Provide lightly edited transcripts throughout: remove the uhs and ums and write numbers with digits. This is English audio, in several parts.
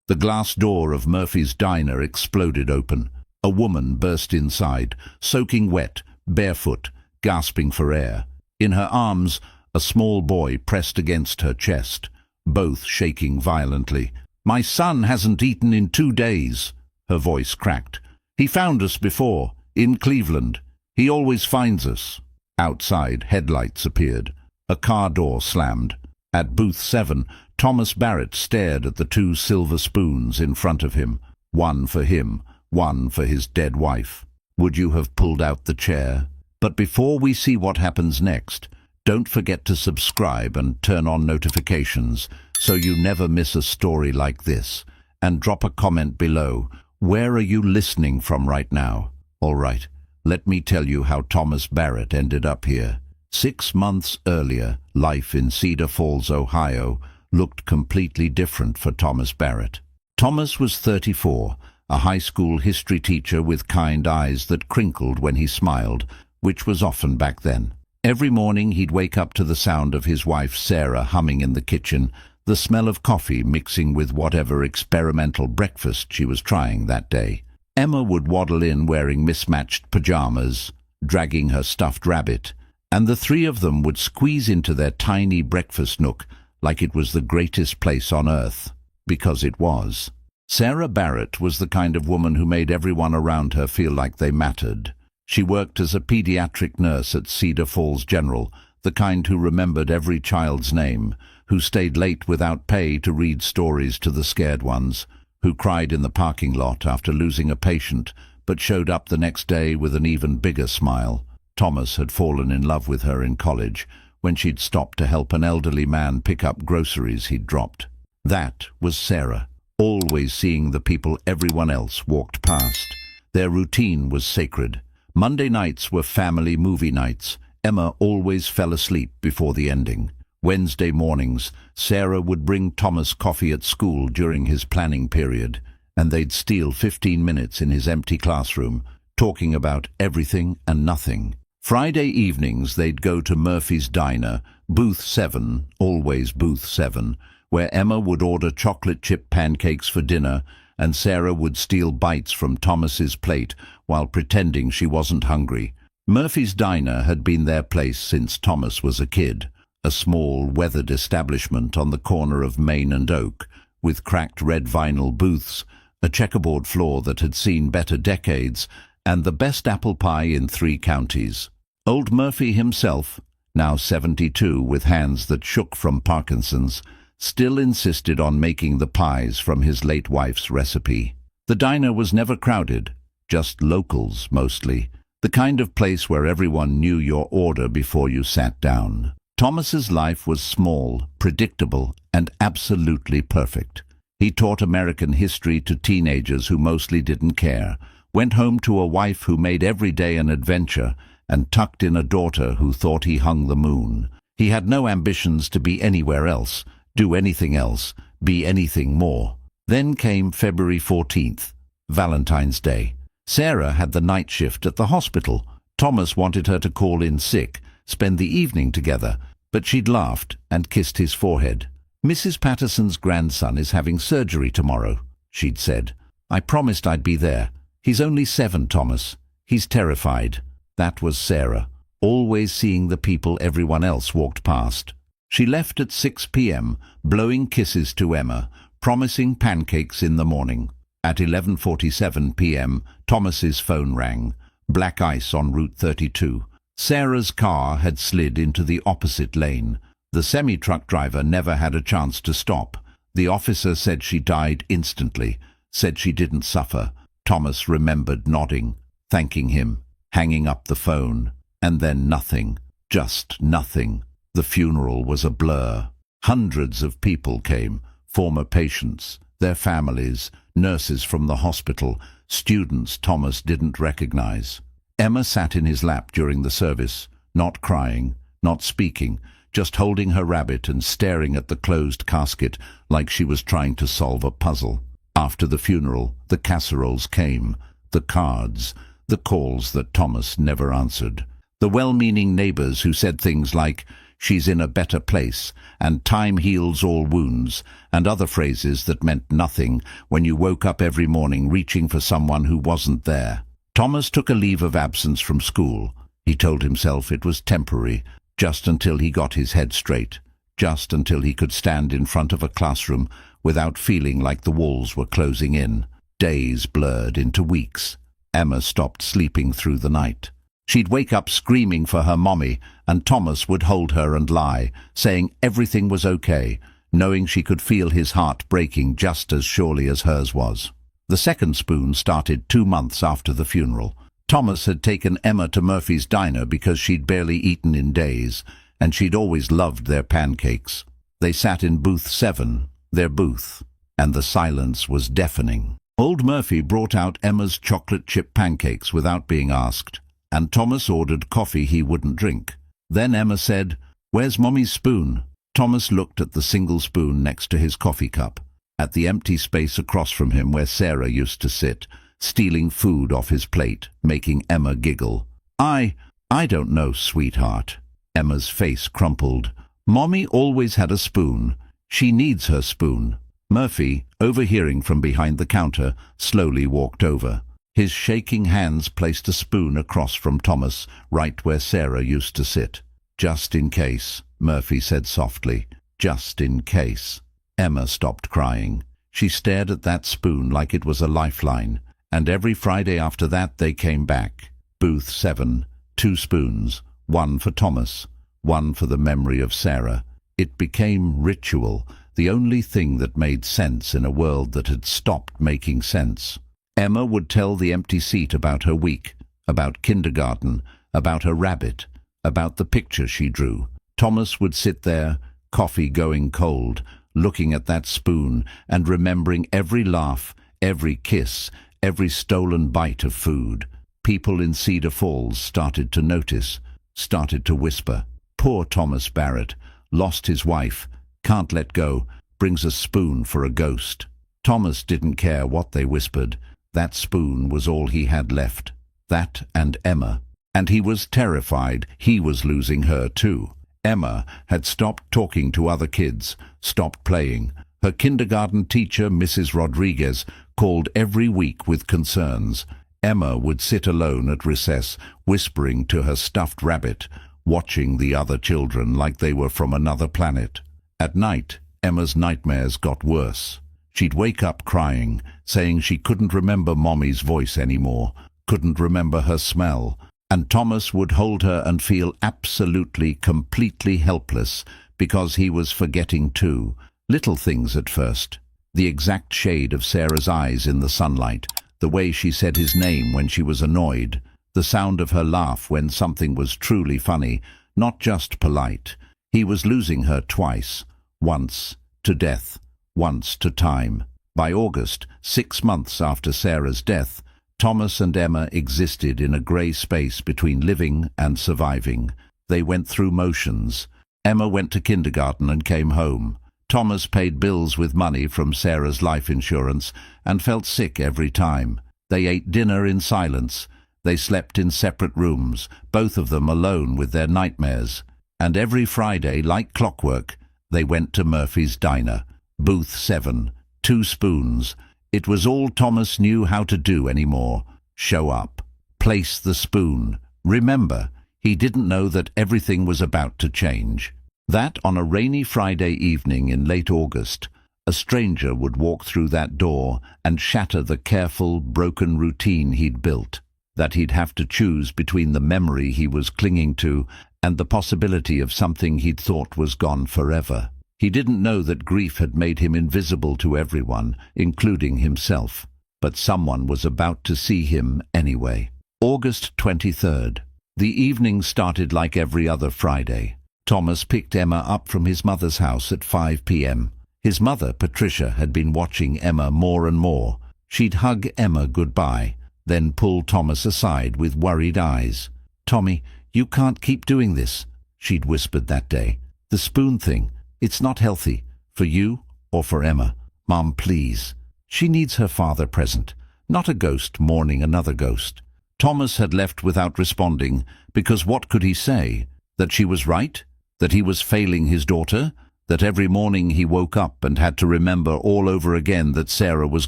The glass door of Murphy's diner exploded open. A woman burst inside, soaking wet, barefoot, gasping for air. In her arms, a small boy pressed against her chest, both shaking violently. "My son hasn't eaten in 2 days," her voice cracked. "He found us before, in Cleveland. He always finds us." Outside, headlights appeared. A car door slammed. At booth 7, Thomas Barrett stared at the 2 silver spoons in front of him. One for him, one for his dead wife. Would you have pulled out the chair? But before we see what happens next, don't forget to subscribe and turn on notifications so you never miss a story like this. And drop a comment below. Where are you listening from right now? All right, let me tell you how Thomas Barrett ended up here. 6 months earlier, life in Cedar Falls, Ohio, looked completely different for Thomas Barrett. Thomas was 34, a high school history teacher with kind eyes that crinkled when he smiled, which was often back then. Every morning he'd wake up to the sound of his wife Sarah humming in the kitchen, the smell of coffee mixing with whatever experimental breakfast she was trying that day. Emma would waddle in wearing mismatched pajamas, dragging her stuffed rabbit, and the 3 of them would squeeze into their tiny breakfast nook like it was the greatest place on earth, because it was. Sarah Barrett was the kind of woman who made everyone around her feel like they mattered. She worked as a pediatric nurse at Cedar Falls General, the kind who remembered every child's name, who stayed late without pay to read stories to the scared ones, who cried in the parking lot after losing a patient, but showed up the next day with an even bigger smile. Thomas had fallen in love with her in college, when she'd stopped to help an elderly man pick up groceries he'd dropped. That was Sarah, always seeing the people everyone else walked past. Their routine was sacred. Monday nights were family movie nights. Emma always fell asleep before the ending. Wednesday mornings, Sarah would bring Thomas coffee at school during his planning period, and they'd steal 15 minutes in his empty classroom, talking about everything and nothing. Friday evenings they'd go to Murphy's Diner, booth 7, always booth 7, where Emma would order chocolate chip pancakes for dinner, and Sarah would steal bites from Thomas's plate while pretending she wasn't hungry. Murphy's Diner had been their place since Thomas was a kid, a small, weathered establishment on the corner of Main and Oak, with cracked red vinyl booths, a checkerboard floor that had seen better decades, and the best apple pie in 3 counties. Old Murphy himself, now 72 with hands that shook from Parkinson's, still insisted on making the pies from his late wife's recipe. The diner was never crowded, just locals mostly, the kind of place where everyone knew your order before you sat down. Thomas's life was small, predictable, and absolutely perfect. He taught American history to teenagers who mostly didn't care, went home to a wife who made every day an adventure, and tucked in a daughter who thought he hung the moon. He had no ambitions to be anywhere else, do anything else, be anything more. Then came February 14th, Valentine's Day. Sarah had the night shift at the hospital. Thomas wanted her to call in sick, spend the evening together, but she'd laughed and kissed his forehead. "Mrs. Patterson's grandson is having surgery tomorrow," she'd said. "I promised I'd be there. He's only 7, Thomas. He's terrified." That was Sarah, always seeing the people everyone else walked past. She left at 6 p.m., blowing kisses to Emma, promising pancakes in the morning. At 11:47 p.m., Thomas's phone rang. Black ice on Route 32. Sarah's car had slid into the opposite lane. The semi-truck driver never had a chance to stop. The officer said she died instantly, said she didn't suffer. Thomas remembered nodding, thanking him, hanging up the phone, and then nothing, just nothing. The funeral was a blur. Hundreds of people came, former patients, their families, nurses from the hospital, students Thomas didn't recognize. Emma sat in his lap during the service, not crying, not speaking, just holding her rabbit and staring at the closed casket like she was trying to solve a puzzle. After the funeral, the casseroles came, the cards, the calls that Thomas never answered. The well-meaning neighbors who said things like, she's in a better place, and time heals all wounds, and other phrases that meant nothing when you woke up every morning reaching for someone who wasn't there. Thomas took a leave of absence from school. He told himself it was temporary, just until he got his head straight, just until he could stand in front of a classroom without feeling like the walls were closing in. Days blurred into weeks. Emma stopped sleeping through the night. She'd wake up screaming for her mommy, and Thomas would hold her and lie, saying everything was okay, knowing she could feel his heart breaking just as surely as hers was. The second spoon started 2 months after the funeral. Thomas had taken Emma to Murphy's Diner because she'd barely eaten in days, and she'd always loved their pancakes. They sat in booth 7, their booth, and the silence was deafening. Old Murphy brought out Emma's chocolate chip pancakes without being asked, and Thomas ordered coffee he wouldn't drink. Then Emma said, "Where's Mommy's spoon?" Thomas looked at the single spoon next to his coffee cup, at the empty space across from him where Sarah used to sit, stealing food off his plate, making Emma giggle. I don't know, sweetheart." Emma's face crumpled. "Mommy always had a spoon. She needs her spoon." Murphy, overhearing from behind the counter, slowly walked over. His shaking hands placed a spoon across from Thomas, right where Sarah used to sit. "Just in case," Murphy said softly. "Just in case." Emma stopped crying. She stared at that spoon like it was a lifeline, and every Friday after that they came back. Booth 7, 2 spoons, 1 for Thomas, 1 for the memory of Sarah. It became ritual, the only thing that made sense in a world that had stopped making sense. Emma would tell the empty seat about her week, about kindergarten, about her rabbit, about the picture she drew. Thomas would sit there, coffee going cold, looking at that spoon and remembering every laugh, every kiss, every stolen bite of food. People in Cedar Falls started to notice, started to whisper. Poor Thomas Barrett, lost his wife, can't let go, brings a spoon for a ghost. Thomas didn't care what they whispered. That spoon was all he had left. That and Emma. And he was terrified he was losing her too. Emma had stopped talking to other kids, stopped playing. Her kindergarten teacher, Mrs. Rodriguez, called every week with concerns. Emma would sit alone at recess, whispering to her stuffed rabbit, watching the other children like they were from another planet. At night, Emma's nightmares got worse. She'd wake up crying, saying she couldn't remember Mommy's voice anymore, couldn't remember her smell, and Thomas would hold her and feel absolutely, completely helpless because he was forgetting too. Little things at first. The exact shade of Sarah's eyes in the sunlight, the way she said his name when she was annoyed, the sound of her laugh when something was truly funny, not just polite. He was losing her twice, once to death, once to time. By August, 6 months after Sarah's death, Thomas and Emma existed in a grey space between living and surviving. They went through motions. Emma went to kindergarten and came home. Thomas paid bills with money from Sarah's life insurance and felt sick every time. They ate dinner in silence. They slept in separate rooms, both of them alone with their nightmares. And every Friday, like clockwork, they went to Murphy's Diner. Booth 7, 2 spoons. It was all Thomas knew how to do anymore. Show up. Place the spoon. Remember, he didn't know that everything was about to change. That on a rainy Friday evening in late August, a stranger would walk through that door and shatter the careful, broken routine he'd built. That he'd have to choose between the memory he was clinging to and the possibility of something he'd thought was gone forever. He didn't know that grief had made him invisible to everyone, including himself. But someone was about to see him anyway. August 23rd. The evening started like every other Friday. Thomas picked Emma up from his mother's house at 5 p.m. His mother, Patricia, had been watching Emma more and more. She'd hug Emma goodbye, then pull Thomas aside with worried eyes. "Tommy, you can't keep doing this," she'd whispered that day. "The spoon thing. It's not healthy, for you or for Emma. Mom, please. She needs her father present, not a ghost mourning another ghost." Thomas had left without responding, because what could he say? That she was right? That he was failing his daughter? That every morning he woke up and had to remember all over again that Sarah was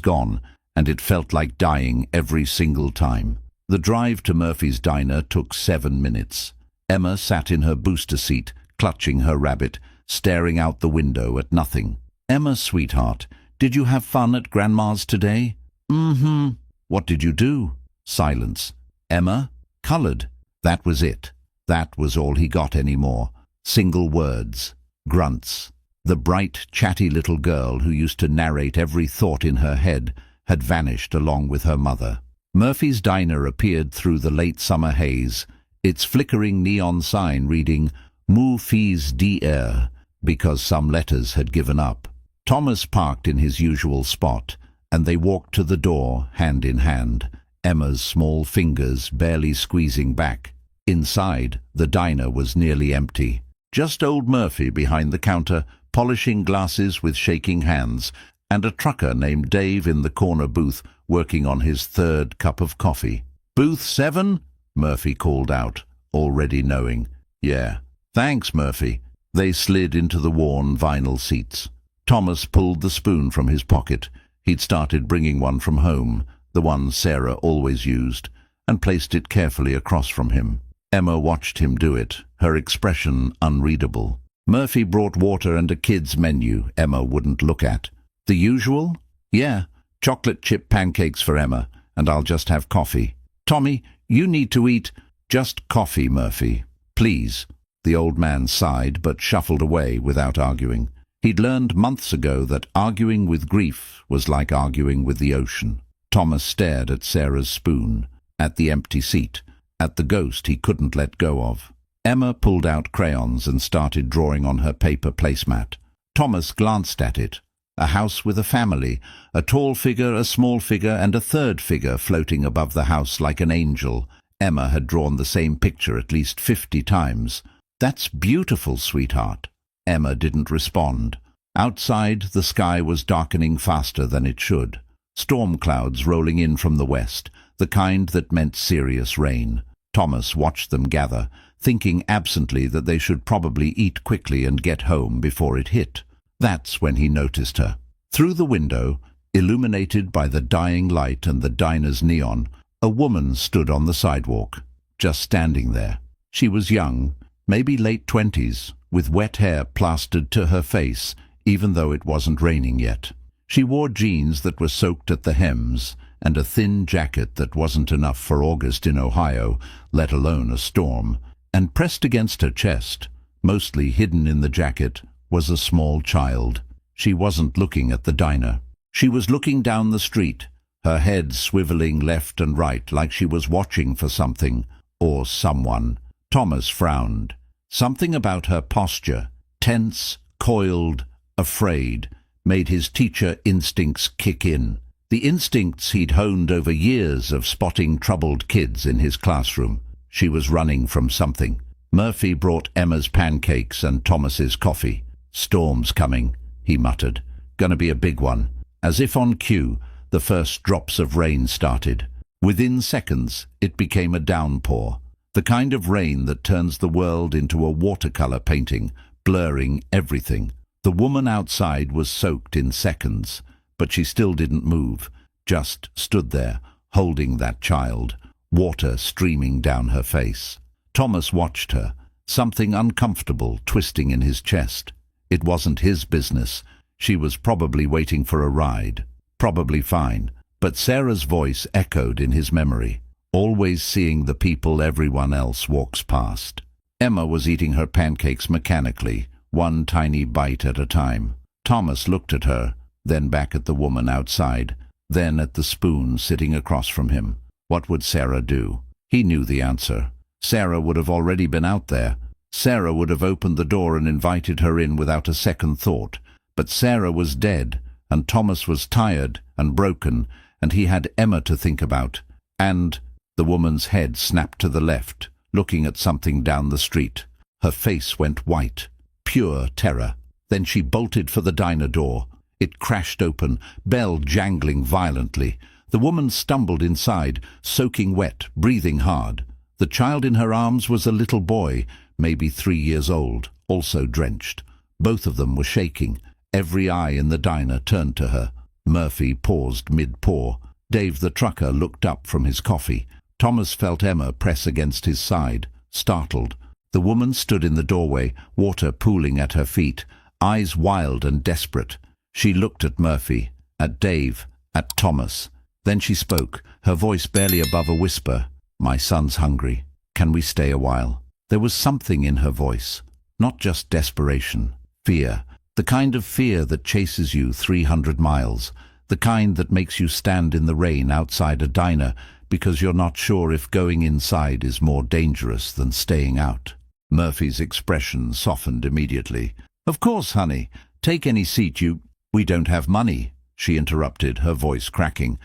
gone, and it felt like dying every single time. The drive to Murphy's Diner took 7 minutes. Emma sat in her booster seat, clutching her rabbit, staring out the window at nothing. "Emma, sweetheart, did you have fun at Grandma's today?" "Mm-hmm." "What did you do?" Silence. Emma? Coloured. That was it. That was all he got anymore. Single words. Grunts. The bright, chatty little girl who used to narrate every thought in her head had vanished along with her mother. Murphy's Diner appeared through the late summer haze, its flickering neon sign reading "Mu Fils d'R" because some letters had given up. Thomas parked in his usual spot, and they walked to the door, hand in hand, Emma's small fingers barely squeezing back. Inside, the diner was nearly empty. Just old Murphy behind the counter, polishing glasses with shaking hands, and a trucker named Dave in the corner booth working on his 3rd cup of coffee. "Booth 7? Murphy called out, already knowing. "Yeah." "Thanks, Murphy." They slid into the worn vinyl seats. Thomas pulled the spoon from his pocket. He'd started bringing one from home, the one Sarah always used, and placed it carefully across from him. Emma watched him do it, her expression unreadable. Murphy brought water and a kid's menu Emma wouldn't look at. "The usual?" "Yeah, chocolate chip pancakes for Emma, and I'll just have coffee." "Tommy, you need to eat—" "Just coffee, Murphy. Please." The old man sighed, but shuffled away without arguing. He'd learned months ago that arguing with grief was like arguing with the ocean. Thomas stared at Sarah's spoon, at the empty seat, at the ghost he couldn't let go of. Emma pulled out crayons and started drawing on her paper placemat. Thomas glanced at it. A house with a family, a tall figure, a small figure, and a 3rd figure floating above the house like an angel. Emma had drawn the same picture at least 50 times. "That's beautiful, sweetheart." Emma didn't respond. Outside, the sky was darkening faster than it should. Storm clouds rolling in from the west, the kind that meant serious rain. Thomas watched them gather, thinking absently that they should probably eat quickly and get home before it hit. That's when he noticed her. Through the window, illuminated by the dying light and the diner's neon, a woman stood on the sidewalk, just standing there. She was young, maybe late 20s, with wet hair plastered to her face, even though it wasn't raining yet. She wore jeans that were soaked at the hems, and a thin jacket that wasn't enough for August in Ohio, let alone a storm. And pressed against her chest, mostly hidden in the jacket, was a small child. She wasn't looking at the diner. She was looking down the street, her head swiveling left and right like she was watching for something, or someone. Thomas frowned. Something about her posture, tense, coiled, afraid, made his teacher instincts kick in. The instincts he'd honed over years of spotting troubled kids in his classroom. She was running from something. Murphy brought Emma's pancakes and Thomas's coffee. "Storm's coming," he muttered. "Gonna be a big one." As if on cue, the first drops of rain started. Within seconds, it became a downpour. The kind of rain that turns the world into a watercolor painting, blurring everything. The woman outside was soaked in seconds, but she still didn't move, just stood there, holding that child, water streaming down her face. Thomas watched her, something uncomfortable twisting in his chest. It wasn't his business. She was probably waiting for a ride. Probably fine. But Sarah's voice echoed in his memory, always seeing the people everyone else walks past. Emma was eating her pancakes mechanically, one tiny bite at a time. Thomas looked at her, then back at the woman outside, then at the spoon sitting across from him. What would Sarah do? He knew the answer. Sarah would have already been out there. Sarah would have opened the door and invited her in without a second thought. But Sarah was dead, and Thomas was tired and broken, and he had Emma to think about. And the woman's head snapped to the left, looking at something down the street. Her face went white, pure terror. Then she bolted for the diner door. It crashed open, bell jangling violently. The woman stumbled inside, soaking wet, breathing hard. The child in her arms was a little boy, maybe 3 years old, also drenched. Both of them were shaking. Every eye in the diner turned to her. Murphy paused mid-pour. Dave the trucker looked up from his coffee. Thomas felt Emma press against his side, startled. The woman stood in the doorway, water pooling at her feet, eyes wild and desperate. She looked at Murphy, at Dave, at Thomas. Then she spoke, her voice barely above a whisper. "My son's hungry. Can we stay a while?" There was something in her voice, not just desperation, fear. The kind of fear that chases you 300 miles, the kind that makes you stand in the rain outside a diner because you're not sure if going inside is more dangerous than staying out. Murphy's expression softened immediately. "Of course, honey. Take any seat you—" "We don't have money," she interrupted, her voice cracking.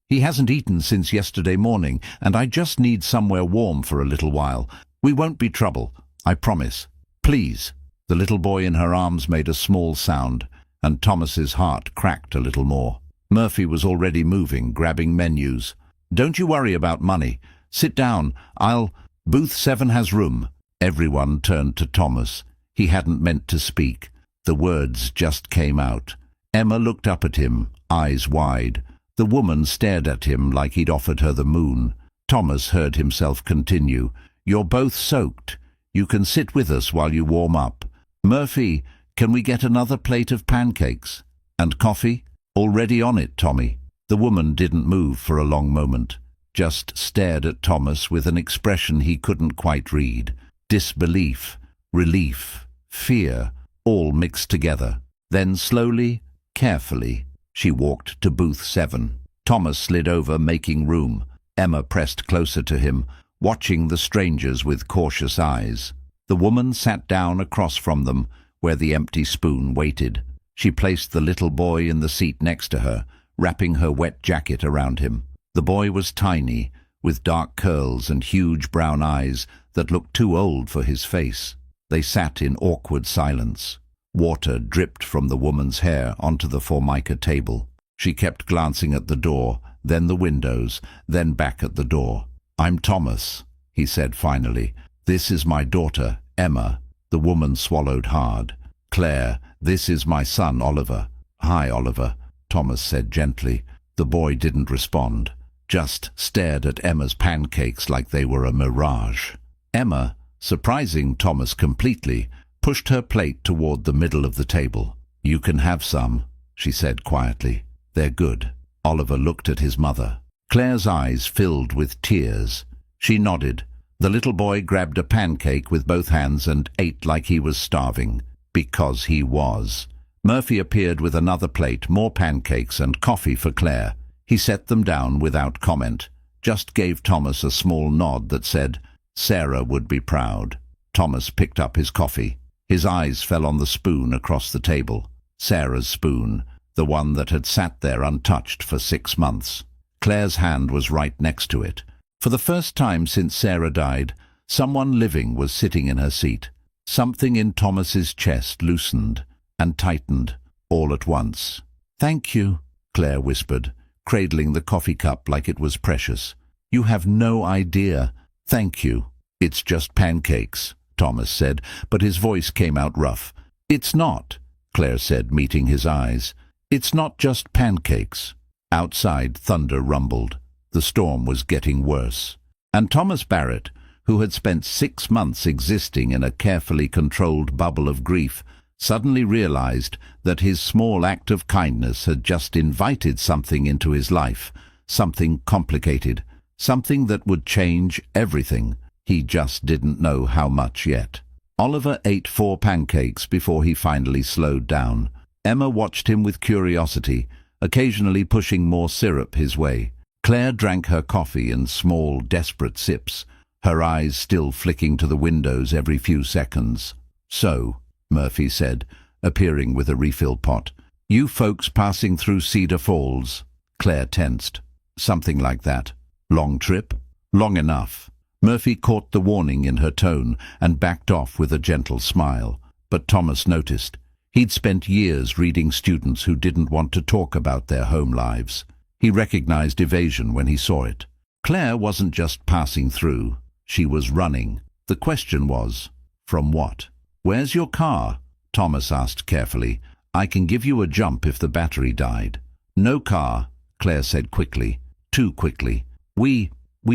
He hasn't eaten since yesterday morning, and I just need somewhere warm for a little while. We won't be trouble, I promise. Please." The little boy in her arms made a small sound, and Thomas's heart cracked a little more. Murphy was already moving, grabbing menus. "Don't you worry about money. Sit down. Booth 7 has room." Everyone turned to Thomas. He hadn't meant to speak. The words just came out. Emma looked up at him, eyes wide. The woman stared at him like he'd offered her the moon. Thomas heard himself continue. "You're both soaked. You can sit with us while you warm up. Murphy, can we get another plate of pancakes? And coffee?" "Already on it, Tommy." The woman didn't move for a long moment, just stared at Thomas with an expression he couldn't quite read. Disbelief, relief, fear, all mixed together. Then slowly, carefully, she walked to booth 7. Thomas slid over, making room. Emma pressed closer to him, watching the strangers with cautious eyes. The woman sat down across from them, where the empty spoon waited. She placed the little boy in the seat next to her, wrapping her wet jacket around him. The boy was tiny, with dark curls and huge brown eyes that looked too old for his face. They sat in awkward silence. Water dripped from the woman's hair onto the formica table. She kept glancing at the door, then the windows, then back at the door. "I'm Thomas," he said finally. "This is my daughter, Emma." The woman swallowed hard. "Claire, this is my son, Oliver." "Hi, Oliver," Thomas said gently. The boy didn't respond, just stared at Emma's pancakes like they were a mirage. Emma, surprising Thomas completely, pushed her plate toward the middle of the table. "You can have some," she said quietly. "They're good." Oliver looked at his mother. Claire's eyes filled with tears. She nodded. The little boy grabbed a pancake with both hands and ate like he was starving. Because he was. Murphy appeared with another plate, more pancakes and coffee for Claire. He set them down without comment, just gave Thomas a small nod that said, "Sarah would be proud." Thomas picked up his coffee. His eyes fell on the spoon across the table. Sarah's spoon, the one that had sat there untouched for 6 months. Claire's hand was right next to it. For the first time since Sarah died, someone living was sitting in her seat. Something in Thomas's chest loosened and tightened all at once. "Thank you," Claire whispered, cradling the coffee cup like it was precious. "You have no idea. Thank you." "It's just pancakes," Thomas said, but his voice came out rough. "It's not," Claire said, meeting his eyes. "It's not just pancakes." Outside, thunder rumbled. The storm was getting worse. And Thomas Barrett, who had spent 6 months existing in a carefully controlled bubble of grief, suddenly realized that his small act of kindness had just invited something into his life, something complicated, something that would change everything. He just didn't know how much yet. Oliver ate 4 pancakes before he finally slowed down. Emma watched him with curiosity, occasionally pushing more syrup his way. Claire drank her coffee in small, desperate sips, her eyes still flicking to the windows every few seconds. "So," Murphy said, appearing with a refill pot, "you folks passing through Cedar Falls?" Claire tensed. "Something like that." "Long trip?" "Long enough." Murphy caught the warning in her tone and backed off with a gentle smile. But Thomas noticed. He'd spent years reading students who didn't want to talk about their home lives. He recognized evasion when he saw it. Claire wasn't just passing through. She was running. The question was, from what? "Where's your car?" Thomas asked carefully. "I can give you a jump if the battery died." "No car," Claire said quickly, too quickly. We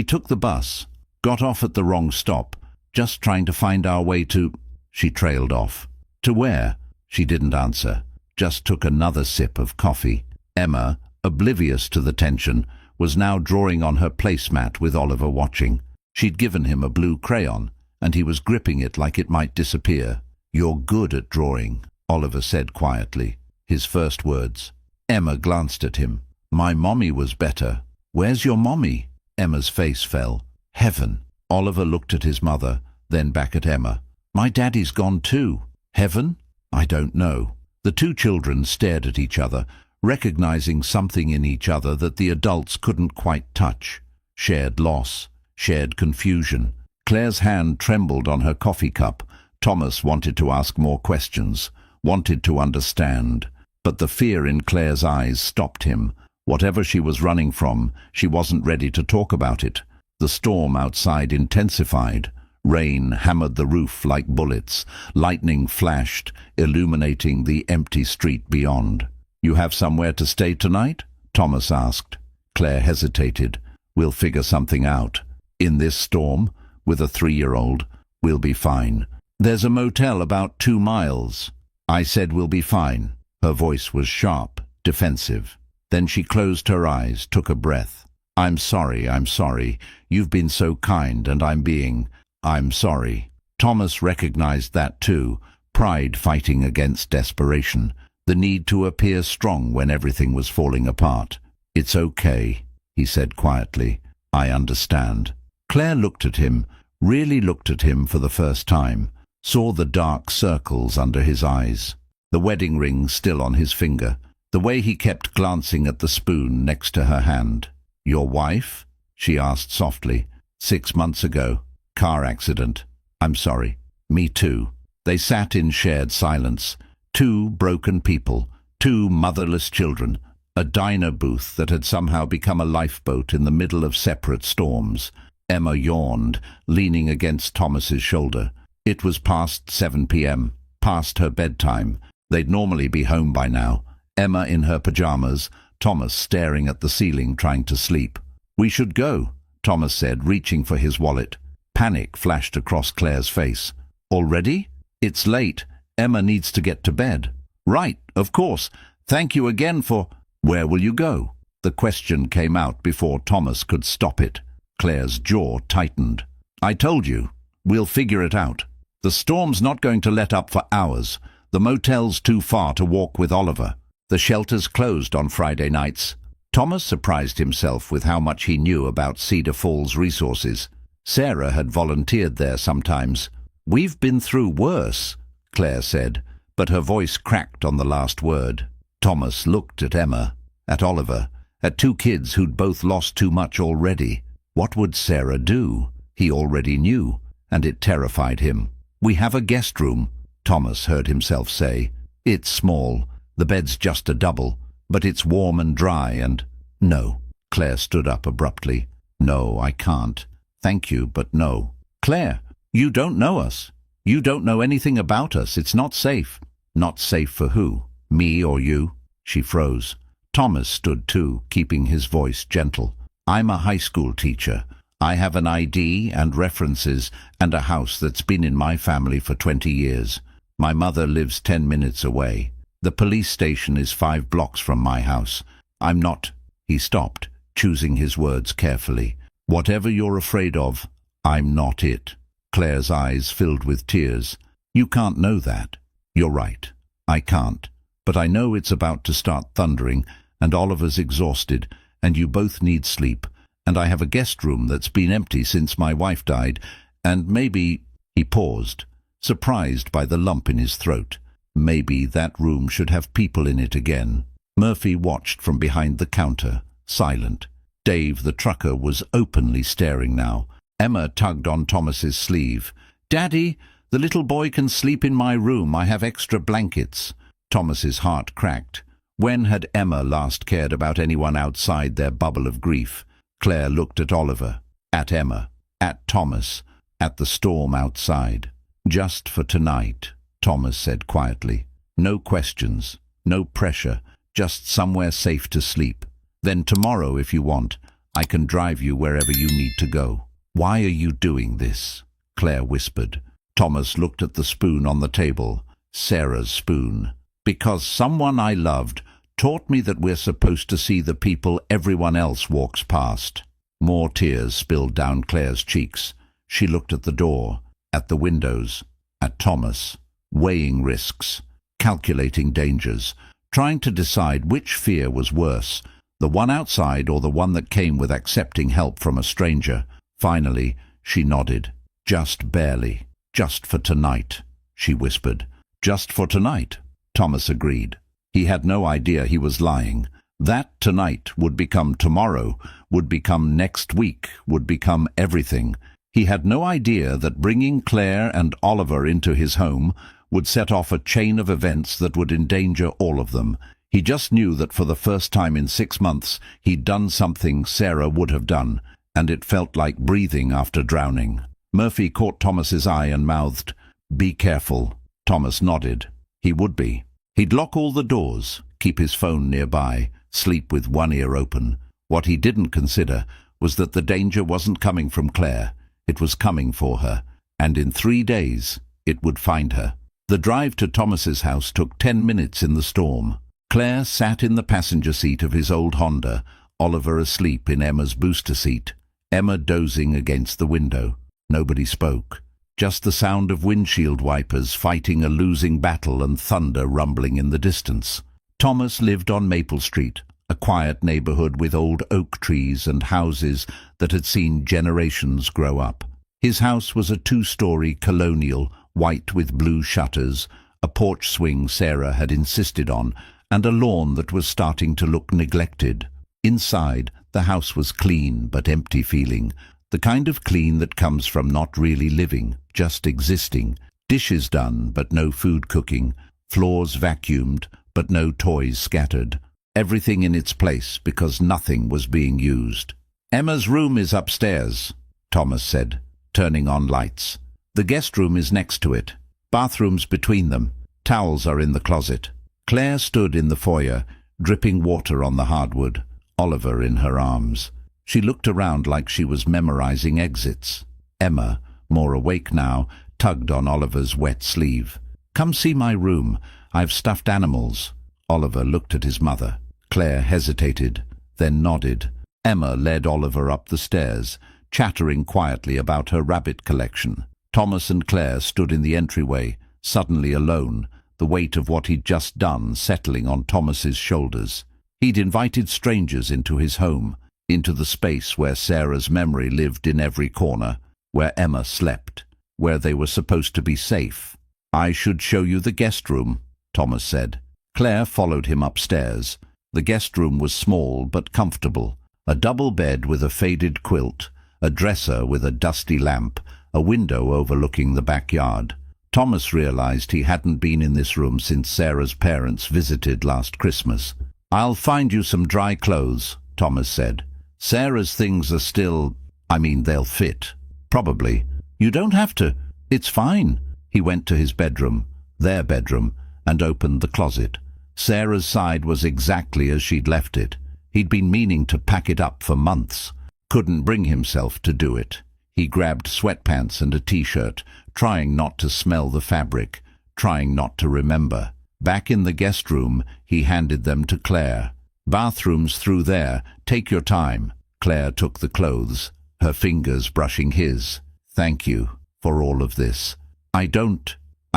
took the bus, got off at the wrong stop, just trying to find our way to—" She trailed off. "To where?" She didn't answer, just took another sip of coffee. Emma, oblivious to the tension, was now drawing on her placemat with Oliver watching. She'd given him a blue crayon, and he was gripping it like it might disappear. "You're good at drawing," Oliver said quietly, his first words. Emma glanced at him. "My mommy was better." "Where's your mommy?" Emma's face fell. "Heaven." Oliver looked at his mother, then back at Emma. "My daddy's gone too." "Heaven?" "I don't know." The two children stared at each other, recognizing something in each other that the adults couldn't quite touch. Shared loss, shared confusion. Claire's hand trembled on her coffee cup. Thomas wanted to ask more questions, wanted to understand, but the fear in Claire's eyes stopped him. Whatever she was running from, she wasn't ready to talk about it. The storm outside intensified. Rain hammered the roof like bullets. Lightning flashed, illuminating the empty street beyond. "You have somewhere to stay tonight?" Thomas asked. Claire hesitated. "We'll figure something out. In this storm, with a 3-year-old, we'll be fine. There's a motel about 2 miles. I said we'll be fine." Her voice was sharp, defensive. Then she closed her eyes, took a breath. I'm sorry. You've been so kind, and I'm sorry." Thomas recognized that too, pride fighting against desperation, the need to appear strong when everything was falling apart. "It's okay," he said quietly. "I understand." Claire looked at him, really looked at him for the first time, saw the dark circles under his eyes, the wedding ring still on his finger, the way he kept glancing at the spoon next to her hand. "Your wife?" she asked softly. 6 months ago. Car accident." "I'm sorry." "Me too." They sat in shared silence. 2 broken people, 2 motherless children, a diner booth that had somehow become a lifeboat in the middle of separate storms. Emma yawned, leaning against Thomas's shoulder. It was past 7 p.m., past her bedtime. They'd normally be home by now. Emma in her pajamas, Thomas staring at the ceiling trying to sleep. "We should go," Thomas said, reaching for his wallet. Panic flashed across Claire's face. "Already? It's late. Emma needs to get to bed." "Right, of course. Thank you again for—" "Where will you go?" The question came out before Thomas could stop it. Claire's jaw tightened. "I told you. We'll figure it out. The storm's not going to let up for hours. The motel's too far to walk with Oliver. The shelter's closed on Friday nights." Thomas surprised himself with how much he knew about Cedar Falls resources. Sarah had volunteered there sometimes. "We've been through worse," Claire said, but her voice cracked on the last word. Thomas looked at Emma, at Oliver, at 2 kids who'd both lost too much already. What would Sarah do? He already knew, and it terrified him. "We have a guest room," Thomas heard himself say. "It's small. The bed's just a double, but it's warm and dry and—" "No." Claire stood up abruptly. "No, I can't. Thank you, but no." "Claire, you don't know us. You don't know anything about us. It's not safe." "Not safe for who? Me or you?" She froze. Thomas stood too, keeping his voice gentle. "I'm a high school teacher. I have an ID and references and a house that's been in my family for 20 years. My mother lives 10 minutes away. The police station is 5 blocks from my house. I'm not—" He stopped, choosing his words carefully. "Whatever you're afraid of, I'm not it." Claire's eyes filled with tears. "You can't know that." "You're right. I can't. But I know it's about to start thundering, and Oliver's exhausted, and you both need sleep, and I have a guest room that's been empty since my wife died, and maybe—" He paused, surprised by the lump in his throat. Maybe that room should have people in it again. Murphy watched from behind the counter, silent. Dave, the trucker, was openly staring now. Emma tugged on Thomas's sleeve. "Daddy, the little boy can sleep in my room. I have extra blankets." Thomas's heart cracked. When had Emma last cared about anyone outside their bubble of grief? Claire looked at Oliver, at Emma, at Thomas, at the storm outside. Just for tonight. Thomas said quietly. No questions, no pressure, just somewhere safe to sleep. Then tomorrow, if you want, I can drive you wherever you need to go. Why are you doing this? Claire whispered. Thomas looked at the spoon on the table, Sarah's spoon. Because someone I loved taught me that we're supposed to see the people everyone else walks past. More tears spilled down Claire's cheeks. She looked at the door, at the windows, at Thomas, weighing risks, calculating dangers, trying to decide which fear was worse, the one outside or the one that came with accepting help from a stranger. Finally, she nodded. Just barely. Just for tonight, she whispered. Just for tonight, Thomas agreed. He had no idea he was lying. That tonight would become tomorrow, would become next week, would become everything. He had no idea that bringing Claire and Oliver into his home would set off a chain of events that would endanger all of them. He just knew that for the first time in 6 months he'd done something Sarah would have done, and it felt like breathing after drowning. Murphy caught Thomas's eye and mouthed, "Be careful." Thomas nodded. He would be. He'd lock all the doors, keep his phone nearby, sleep with one ear open. What he didn't consider was that the danger wasn't coming from Claire. It was coming for her, and in 3 days it would find her. The drive to Thomas's house took 10 minutes in the storm. Claire sat in the passenger seat of his old Honda, Oliver asleep in Emma's booster seat, Emma dozing against the window. Nobody spoke. Just the sound of windshield wipers fighting a losing battle and thunder rumbling in the distance. Thomas lived on Maple Street, a quiet neighborhood with old oak trees and houses that had seen generations grow up. His house was a 2-story colonial, white with blue shutters, a porch swing Sarah had insisted on, and a lawn that was starting to look neglected. Inside, the house was clean but empty feeling, the kind of clean that comes from not really living, just existing. Dishes done, but no food cooking. Floors vacuumed, but no toys scattered. Everything in its place because nothing was being used. "Emma's room is upstairs," Thomas said, turning on lights. "The guest room is next to it. Bathrooms between them. Towels are in the closet." Claire stood in the foyer, dripping water on the hardwood, Oliver in her arms. She looked around like she was memorizing exits. Emma, more awake now, tugged on Oliver's wet sleeve. "Come see my room. I've stuffed animals." Oliver looked at his mother. Claire hesitated, then nodded. Emma led Oliver up the stairs, chattering quietly about her rabbit collection. Thomas and Claire stood in the entryway, suddenly alone, the weight of what he'd just done settling on Thomas's shoulders. He'd invited strangers into his home, into the space where Sarah's memory lived in every corner, where Emma slept, where they were supposed to be safe. "I should show you the guest room," Thomas said. Claire followed him upstairs. The guest room was small but comfortable. A double bed with a faded quilt, a dresser with a dusty lamp, a window overlooking the backyard. Thomas realized he hadn't been in this room since Sarah's parents visited last Christmas. "I'll find you some dry clothes," Thomas said. "Sarah's things are still, they'll fit. Probably. You don't have to. It's fine." He went to his bedroom, their bedroom, and opened the closet. Sarah's side was exactly as she'd left it. He'd been meaning to pack it up for months. Couldn't bring himself to do it. He grabbed sweatpants and a t-shirt, trying not to smell the fabric, trying not to remember. Back in the guest room, he handed them to Claire. "Bathroom's through there. Take your time." Claire took the clothes, her fingers brushing his. "Thank you for all of this. I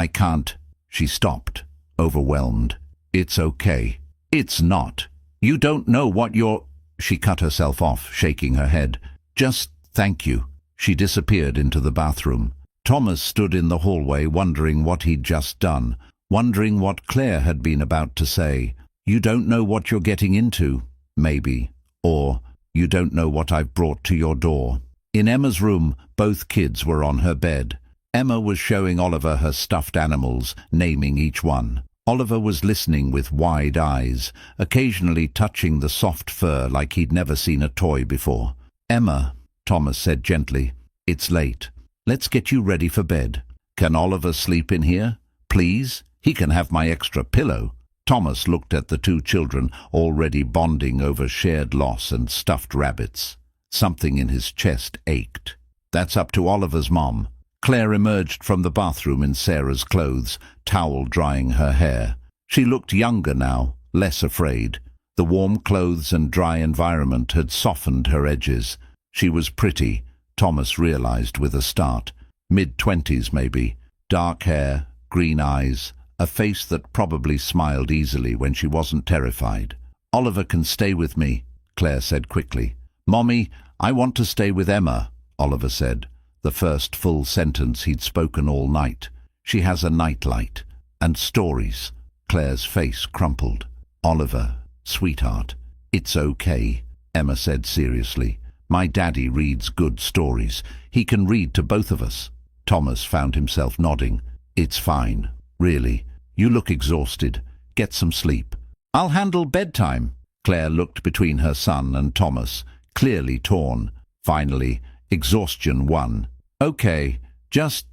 can't." She stopped, overwhelmed. "It's okay." "It's not. You don't know what you're—" She cut herself off, shaking her head. "Just thank you." She disappeared into the bathroom. Thomas stood in the hallway wondering what he'd just done, wondering what Claire had been about to say. "You don't know what you're getting into," maybe. Or, "You don't know what I've brought to your door." In Emma's room, both kids were on her bed. Emma was showing Oliver her stuffed animals, naming each one. Oliver was listening with wide eyes, occasionally touching the soft fur like he'd never seen a toy before. "Emma," Thomas said gently, "it's late. Let's get you ready for bed." "Can Oliver sleep in here?" Please? He can have my extra pillow. Thomas looked at the two children, already bonding over shared loss and stuffed rabbits. Something in his chest ached. That's up to Oliver's mom. Claire emerged from the bathroom in Sarah's clothes, towel drying her hair. She looked younger now, less afraid. The warm clothes and dry environment had softened her edges. She was pretty, Thomas realized with a start. Mid-20s maybe. Dark hair, green eyes, a face that probably smiled easily when she wasn't terrified. Oliver can stay with me, Claire said quickly. Mommy, I want to stay with Emma, Oliver said, the first full sentence he'd spoken all night. She has a nightlight. And stories. Claire's face crumpled. Oliver, sweetheart, it's okay, Emma said seriously. My daddy reads good stories. He can read to both of us. Thomas found himself nodding. It's fine, really. You look exhausted. Get some sleep. I'll handle bedtime. Claire looked between her son and Thomas, clearly torn. Finally, exhaustion won. Okay, just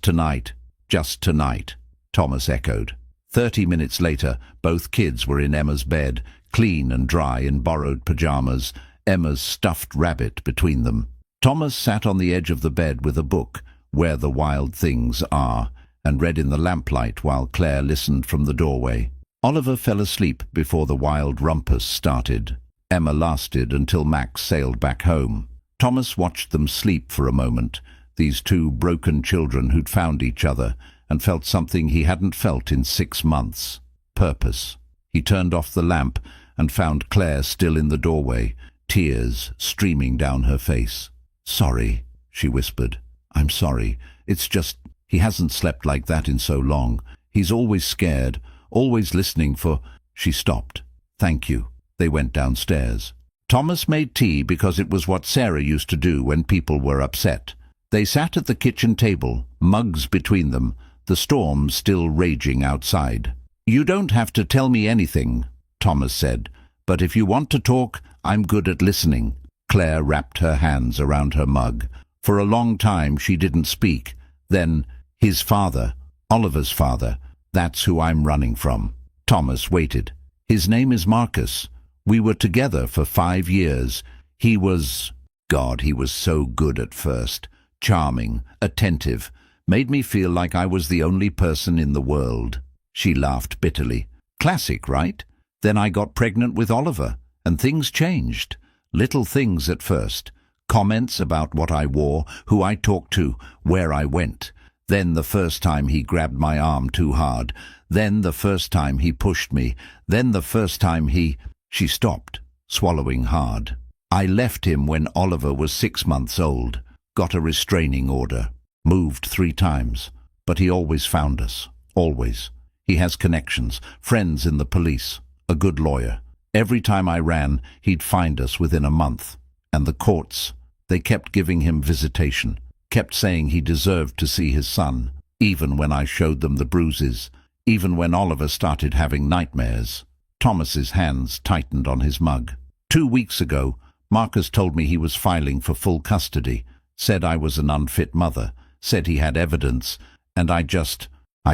tonight. Just tonight, Thomas echoed. 30 minutes later, both kids were in Emma's bed, clean and dry in borrowed pajamas, Emma's stuffed rabbit between them. Thomas sat on the edge of the bed with a book, Where the Wild Things Are, and read in the lamplight while Claire listened from the doorway. Oliver fell asleep before the wild rumpus started. Emma lasted until Max sailed back home. Thomas watched them sleep for a moment, these two broken children who'd found each other, and felt something he hadn't felt in 6 months. Purpose. He turned off the lamp and found Claire still in the doorway, tears streaming down her face. Sorry, she whispered. I'm sorry. It's just, he hasn't slept like that in so long. He's always scared, always listening for... She stopped. Thank you. They went downstairs. Thomas made tea because it was what Sarah used to do when people were upset. They sat at the kitchen table, mugs between them, the storm still raging outside. You don't have to tell me anything, Thomas said, but if you want to talk, I'm good at listening. Claire wrapped her hands around her mug. For a long time she didn't speak. Then, his father, Oliver's father, that's who I'm running from. Thomas waited. His name is Marcus. We were together for 5 years. He was... God, he was so good at first. Charming, attentive, made me feel like I was the only person in the world. She laughed bitterly. Classic, right? Then I got pregnant with Oliver, and things changed. Little things at first. Comments about what I wore, who I talked to, where I went. Then the first time he grabbed my arm too hard. Then the first time he pushed me. Then the first time he... She stopped, swallowing hard. I left him when Oliver was 6 months old. Got a restraining order. Moved 3 times. But he always found us. Always. He has connections, friends in the police, a good lawyer. Every time I ran, he'd find us within a month. And the courts, they kept giving him visitation, kept saying he deserved to see his son, even when I showed them the bruises, even when Oliver started having nightmares. Thomas's hands tightened on his mug. 2 weeks ago, Marcus told me he was filing for full custody, said I was an unfit mother, said he had evidence, and I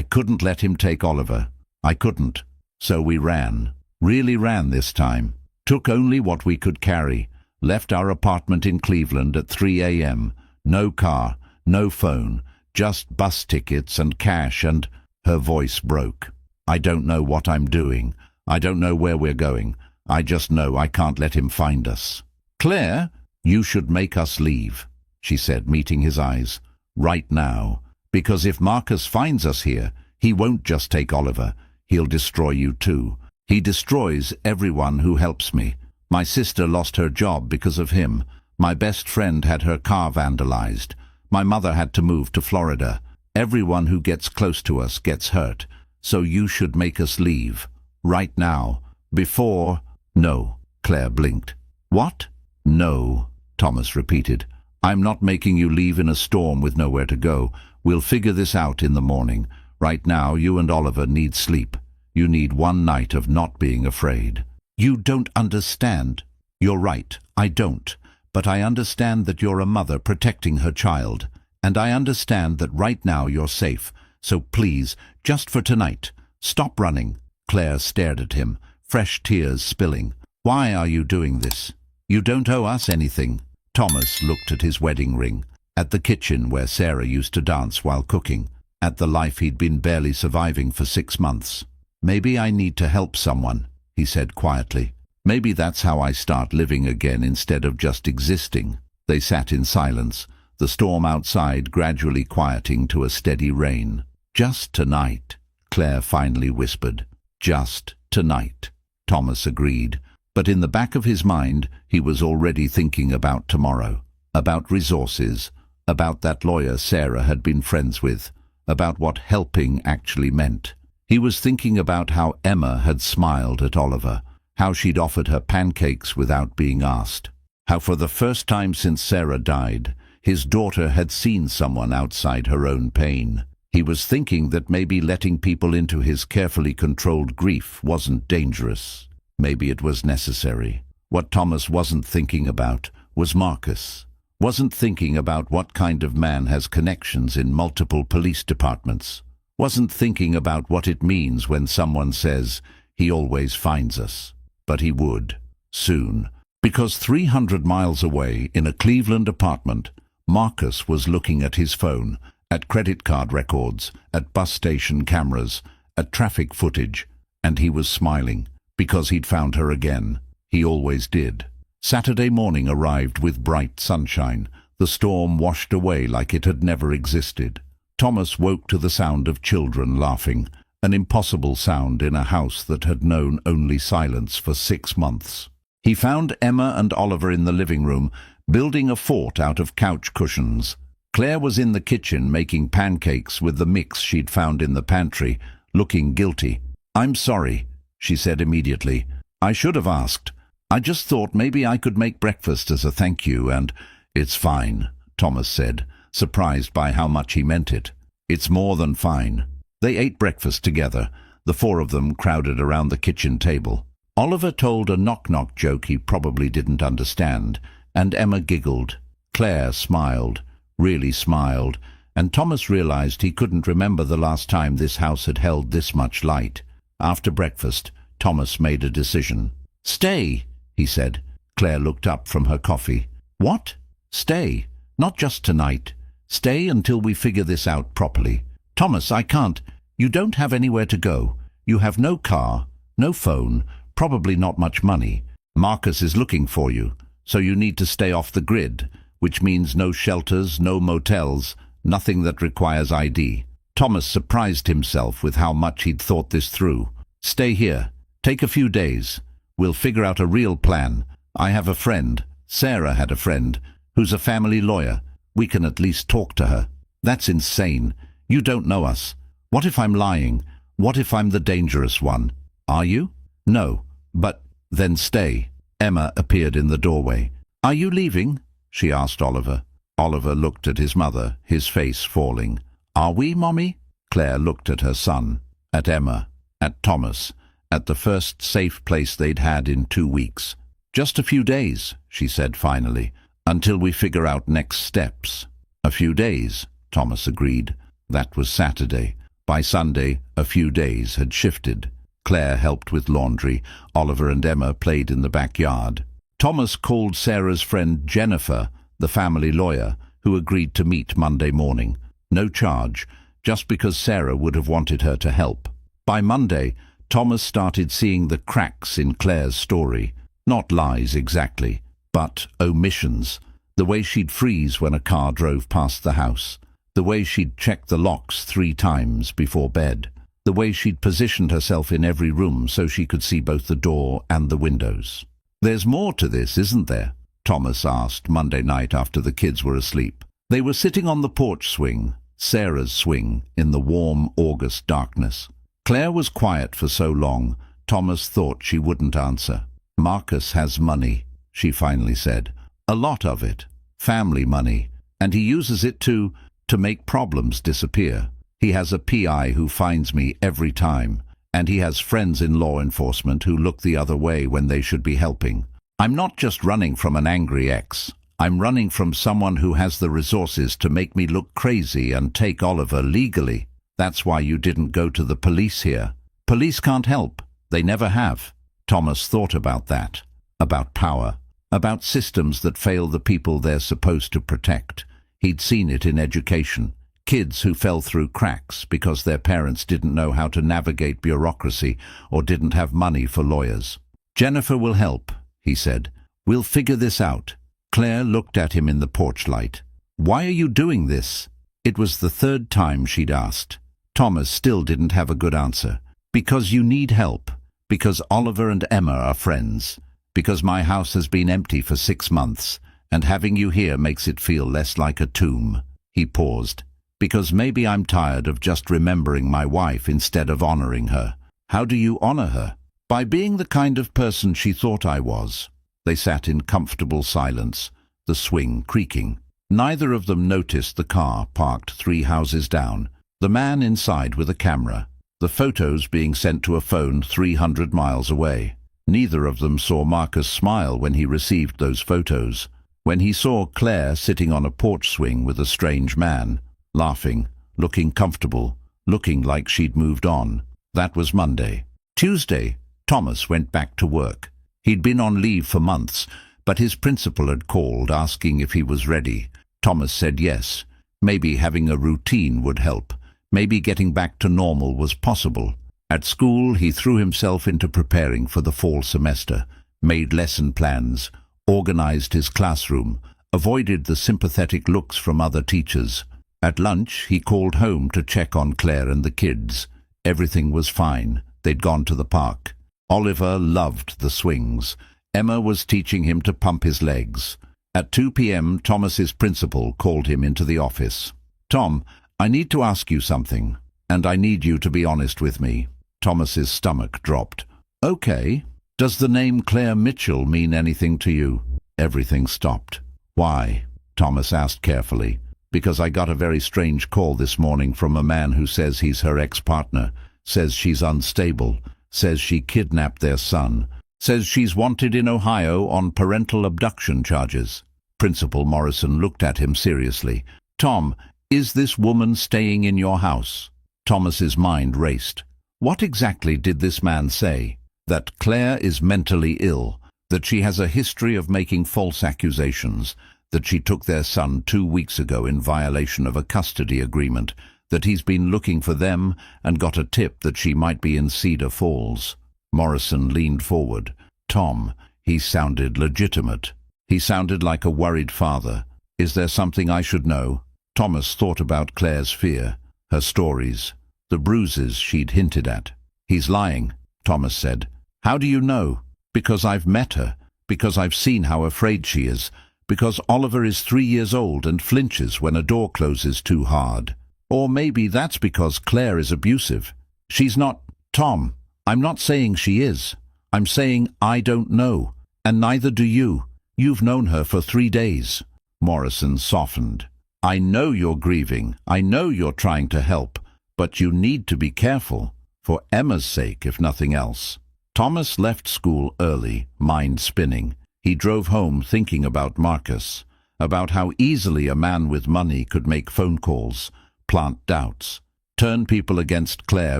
couldn't let him take Oliver. I couldn't. So we ran. Really ran this time. Took only what we could carry. Left our apartment in Cleveland at 3 a.m. No car, no phone, just bus tickets and cash and... Her voice broke. I don't know what I'm doing. I don't know where we're going. I just know I can't let him find us. Claire, you should make us leave, she said, meeting his eyes. Right now. Because if Marcus finds us here, he won't just take Oliver. He'll destroy you too. He destroys everyone who helps me. My sister lost her job because of him. My best friend had her car vandalized. My mother had to move to Florida. Everyone who gets close to us gets hurt. So you should make us leave. Right now. Before... No, Claire blinked. What? No, Thomas repeated. I'm not making you leave in a storm with nowhere to go. We'll figure this out in the morning. Right now, you and Oliver need sleep. You need 1 night of not being afraid. You don't understand. You're right, I don't. But I understand that you're a mother protecting her child. And I understand that right now you're safe. So please, just for tonight, stop running." Claire stared at him, fresh tears spilling. "Why are you doing this? You don't owe us anything." Thomas looked at his wedding ring, at the kitchen where Sarah used to dance while cooking, at the life he'd been barely surviving for 6 months. "Maybe I need to help someone," he said quietly. "Maybe that's how I start living again instead of just existing." They sat in silence, the storm outside gradually quieting to a steady rain. "Just tonight," Claire finally whispered. "Just tonight," Thomas agreed. But in the back of his mind, he was already thinking about tomorrow, about resources, about that lawyer Sarah had been friends with, about what helping actually meant. He was thinking about how Emma had smiled at Oliver, how she'd offered her pancakes without being asked, how for the first time since Sarah died, his daughter had seen someone outside her own pain. He was thinking that maybe letting people into his carefully controlled grief wasn't dangerous. Maybe it was necessary. What Thomas wasn't thinking about was Marcus. Wasn't thinking about what kind of man has connections in multiple police departments. Wasn't thinking about what it means when someone says, "He always finds us." But he would, soon. Because 300 miles away, in a Cleveland apartment, Marcus was looking at his phone, at credit card records, at bus station cameras, at traffic footage, and he was smiling. Because he'd found her again. He always did. Saturday morning arrived with bright sunshine. The storm washed away like it had never existed. Thomas woke to the sound of children laughing, an impossible sound in a house that had known only silence for 6 months. He found Emma and Oliver in the living room, building a fort out of couch cushions. Claire was in the kitchen making pancakes with the mix she'd found in the pantry, looking guilty. "I'm sorry," she said immediately. "I should have asked. I just thought maybe I could make breakfast as a thank you, and—" "It's fine," Thomas said, surprised by how much he meant it. "It's more than fine." They ate breakfast together, the 4 of them crowded around the kitchen table. Oliver told a knock-knock joke he probably didn't understand, and Emma giggled. Claire smiled, really smiled, and Thomas realized he couldn't remember the last time this house had held this much light. After breakfast, Thomas made a decision. "Stay," he said. Claire looked up from her coffee. "What?" "Stay. Not just tonight. Stay until we figure this out properly." "Thomas, I can't. You don't have anywhere to go. You have no car, no phone, probably not much money. Marcus is looking for you, so you need to stay off the grid, which means no shelters, no motels, nothing that requires ID." Thomas surprised himself with how much he'd thought this through. "Stay here. Take a few days. We'll figure out a real plan. I have a friend, Sarah had a friend, who's a family lawyer. We can at least talk to her." "That's insane. You don't know us. What if I'm lying? What if I'm the dangerous one?" "Are you?" "No, but then stay." Emma appeared in the doorway. "Are you leaving?" she asked Oliver. Oliver looked at his mother, his face falling. "Are we, Mommy?" Claire looked at her son, at Emma, at Thomas, at the first safe place they'd had in 2 weeks. "Just a few days," she said finally, "until we figure out next steps." "A few days," Thomas agreed. That was Saturday. By Sunday, a few days had shifted. Claire helped with laundry. Oliver and Emma played in the backyard. Thomas called Sarah's friend Jennifer, the family lawyer, who agreed to meet Monday morning. No charge, just because Sarah would have wanted her to help. By Monday, Thomas started seeing the cracks in Claire's story. Not lies exactly, but omissions. The way she'd freeze when a car drove past the house. The way she'd check the locks 3 times before bed. The way she'd positioned herself in every room so she could see both the door and the windows. "There's more to this, isn't there?" Thomas asked Monday night after the kids were asleep. They were sitting on the porch swing, Sarah's swing, in the warm August darkness. Claire was quiet for so long, Thomas thought she wouldn't answer. "Marcus has money," she finally said. "A lot of it. Family money. And he uses it to make problems disappear. He has a PI who finds me every time, and he has friends in law enforcement who look the other way when they should be helping. I'm not just running from an angry ex. I'm running from someone who has the resources to make me look crazy and take Oliver legally." That's why you didn't go to the police here. Police can't help. They never have. Thomas thought about that. About power. About systems that fail the people they're supposed to protect. He'd seen it in education. Kids who fell through cracks because their parents didn't know how to navigate bureaucracy or didn't have money for lawyers. Jennifer will help, he said. We'll figure this out. Claire looked at him in the porch light. Why are you doing this? It was the third time she'd asked. Thomas still didn't have a good answer. Because you need help. Because Oliver and Emma are friends. Because my house has been empty for 6 months, and having you here makes it feel less like a tomb. He paused. Because maybe I'm tired of just remembering my wife instead of honoring her. How do you honor her? By being the kind of person she thought I was. They sat in comfortable silence, the swing creaking. Neither of them noticed the car parked 3 houses down, the man inside with a camera, the photos being sent to a phone 300 miles away. Neither of them saw Marcus smile when he received those photos. When he saw Claire sitting on a porch swing with a strange man, laughing, looking comfortable, looking like she'd moved on. That was Monday. Tuesday, Thomas went back to work. He'd been on leave for months, but his principal had called asking if he was ready. Thomas said yes. Maybe having a routine would help. Maybe getting back to normal was possible. At school, he threw himself into preparing for the fall semester, made lesson plans, organized his classroom, avoided the sympathetic looks from other teachers. At lunch, he called home to check on Claire and the kids. Everything was fine. They'd gone to the park. Oliver loved the swings. Emma was teaching him to pump his legs. At 2 p.m., Thomas's principal called him into the office. Tom, I need to ask you something, and I need you to be honest with me. Thomas's stomach dropped. Okay. Does the name Claire Mitchell mean anything to you? Everything stopped. Why? Thomas asked carefully. Because I got a very strange call this morning from a man who says he's her ex-partner, says she's unstable, says she kidnapped their son, says she's wanted in Ohio on parental abduction charges. Principal Morrison looked at him seriously. Tom, is this woman staying in your house? Thomas's mind raced. What exactly did this man say? That Claire is mentally ill, that she has a history of making false accusations, that she took their son 2 weeks ago in violation of a custody agreement, that he's been looking for them and got a tip that she might be in Cedar Falls. Morrison leaned forward. Tom, he sounded legitimate. He sounded like a worried father. Is there something I should know? Thomas thought about Claire's fear, her stories, the bruises she'd hinted at. He's lying, Thomas said. How do you know? Because I've met her, because I've seen how afraid she is, because Oliver is 3 years old and flinches when a door closes too hard. Or maybe that's because Claire is abusive. She's not. Tom, I'm not saying she is. I'm saying I don't know, and neither do you. You've known her for 3 days. Morrison softened. I know you're grieving. I know you're trying to help, but you need to be careful, for Emma's sake, if nothing else. Thomas left school early, mind spinning. He drove home thinking about Marcus, about how easily a man with money could make phone calls, plant doubts, turn people against Claire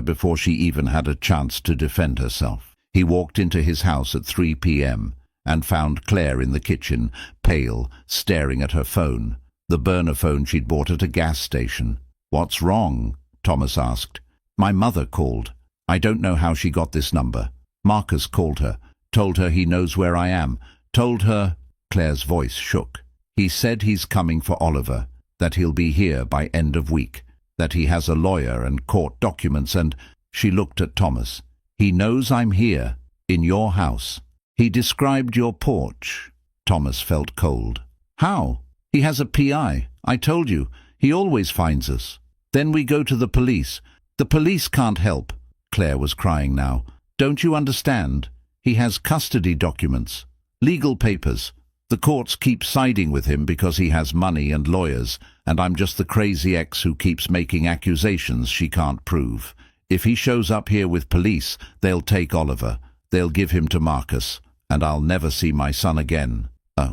before she even had a chance to defend herself. He walked into his house at 3 p.m. and found Claire in the kitchen, pale, staring at her phone, the burner phone she'd bought at a gas station. What's wrong? Thomas asked. My mother called. I don't know how she got this number. Marcus called her, told her he knows where I am, told her. Claire's voice shook. He said he's coming for Oliver, that he'll be here by end of week, that he has a lawyer and court documents and... She looked at Thomas. He knows I'm here, in your house. He described your porch. Thomas felt cold. How? He has a PI. I told you. He always finds us. Then we go to the police. The police can't help. Claire was crying now. Don't you understand? He has custody documents, legal papers. The courts keep siding with him because he has money and lawyers, and I'm just the crazy ex who keeps making accusations she can't prove. If he shows up here with police, they'll take Oliver. They'll give him to Marcus, and I'll never see my son again.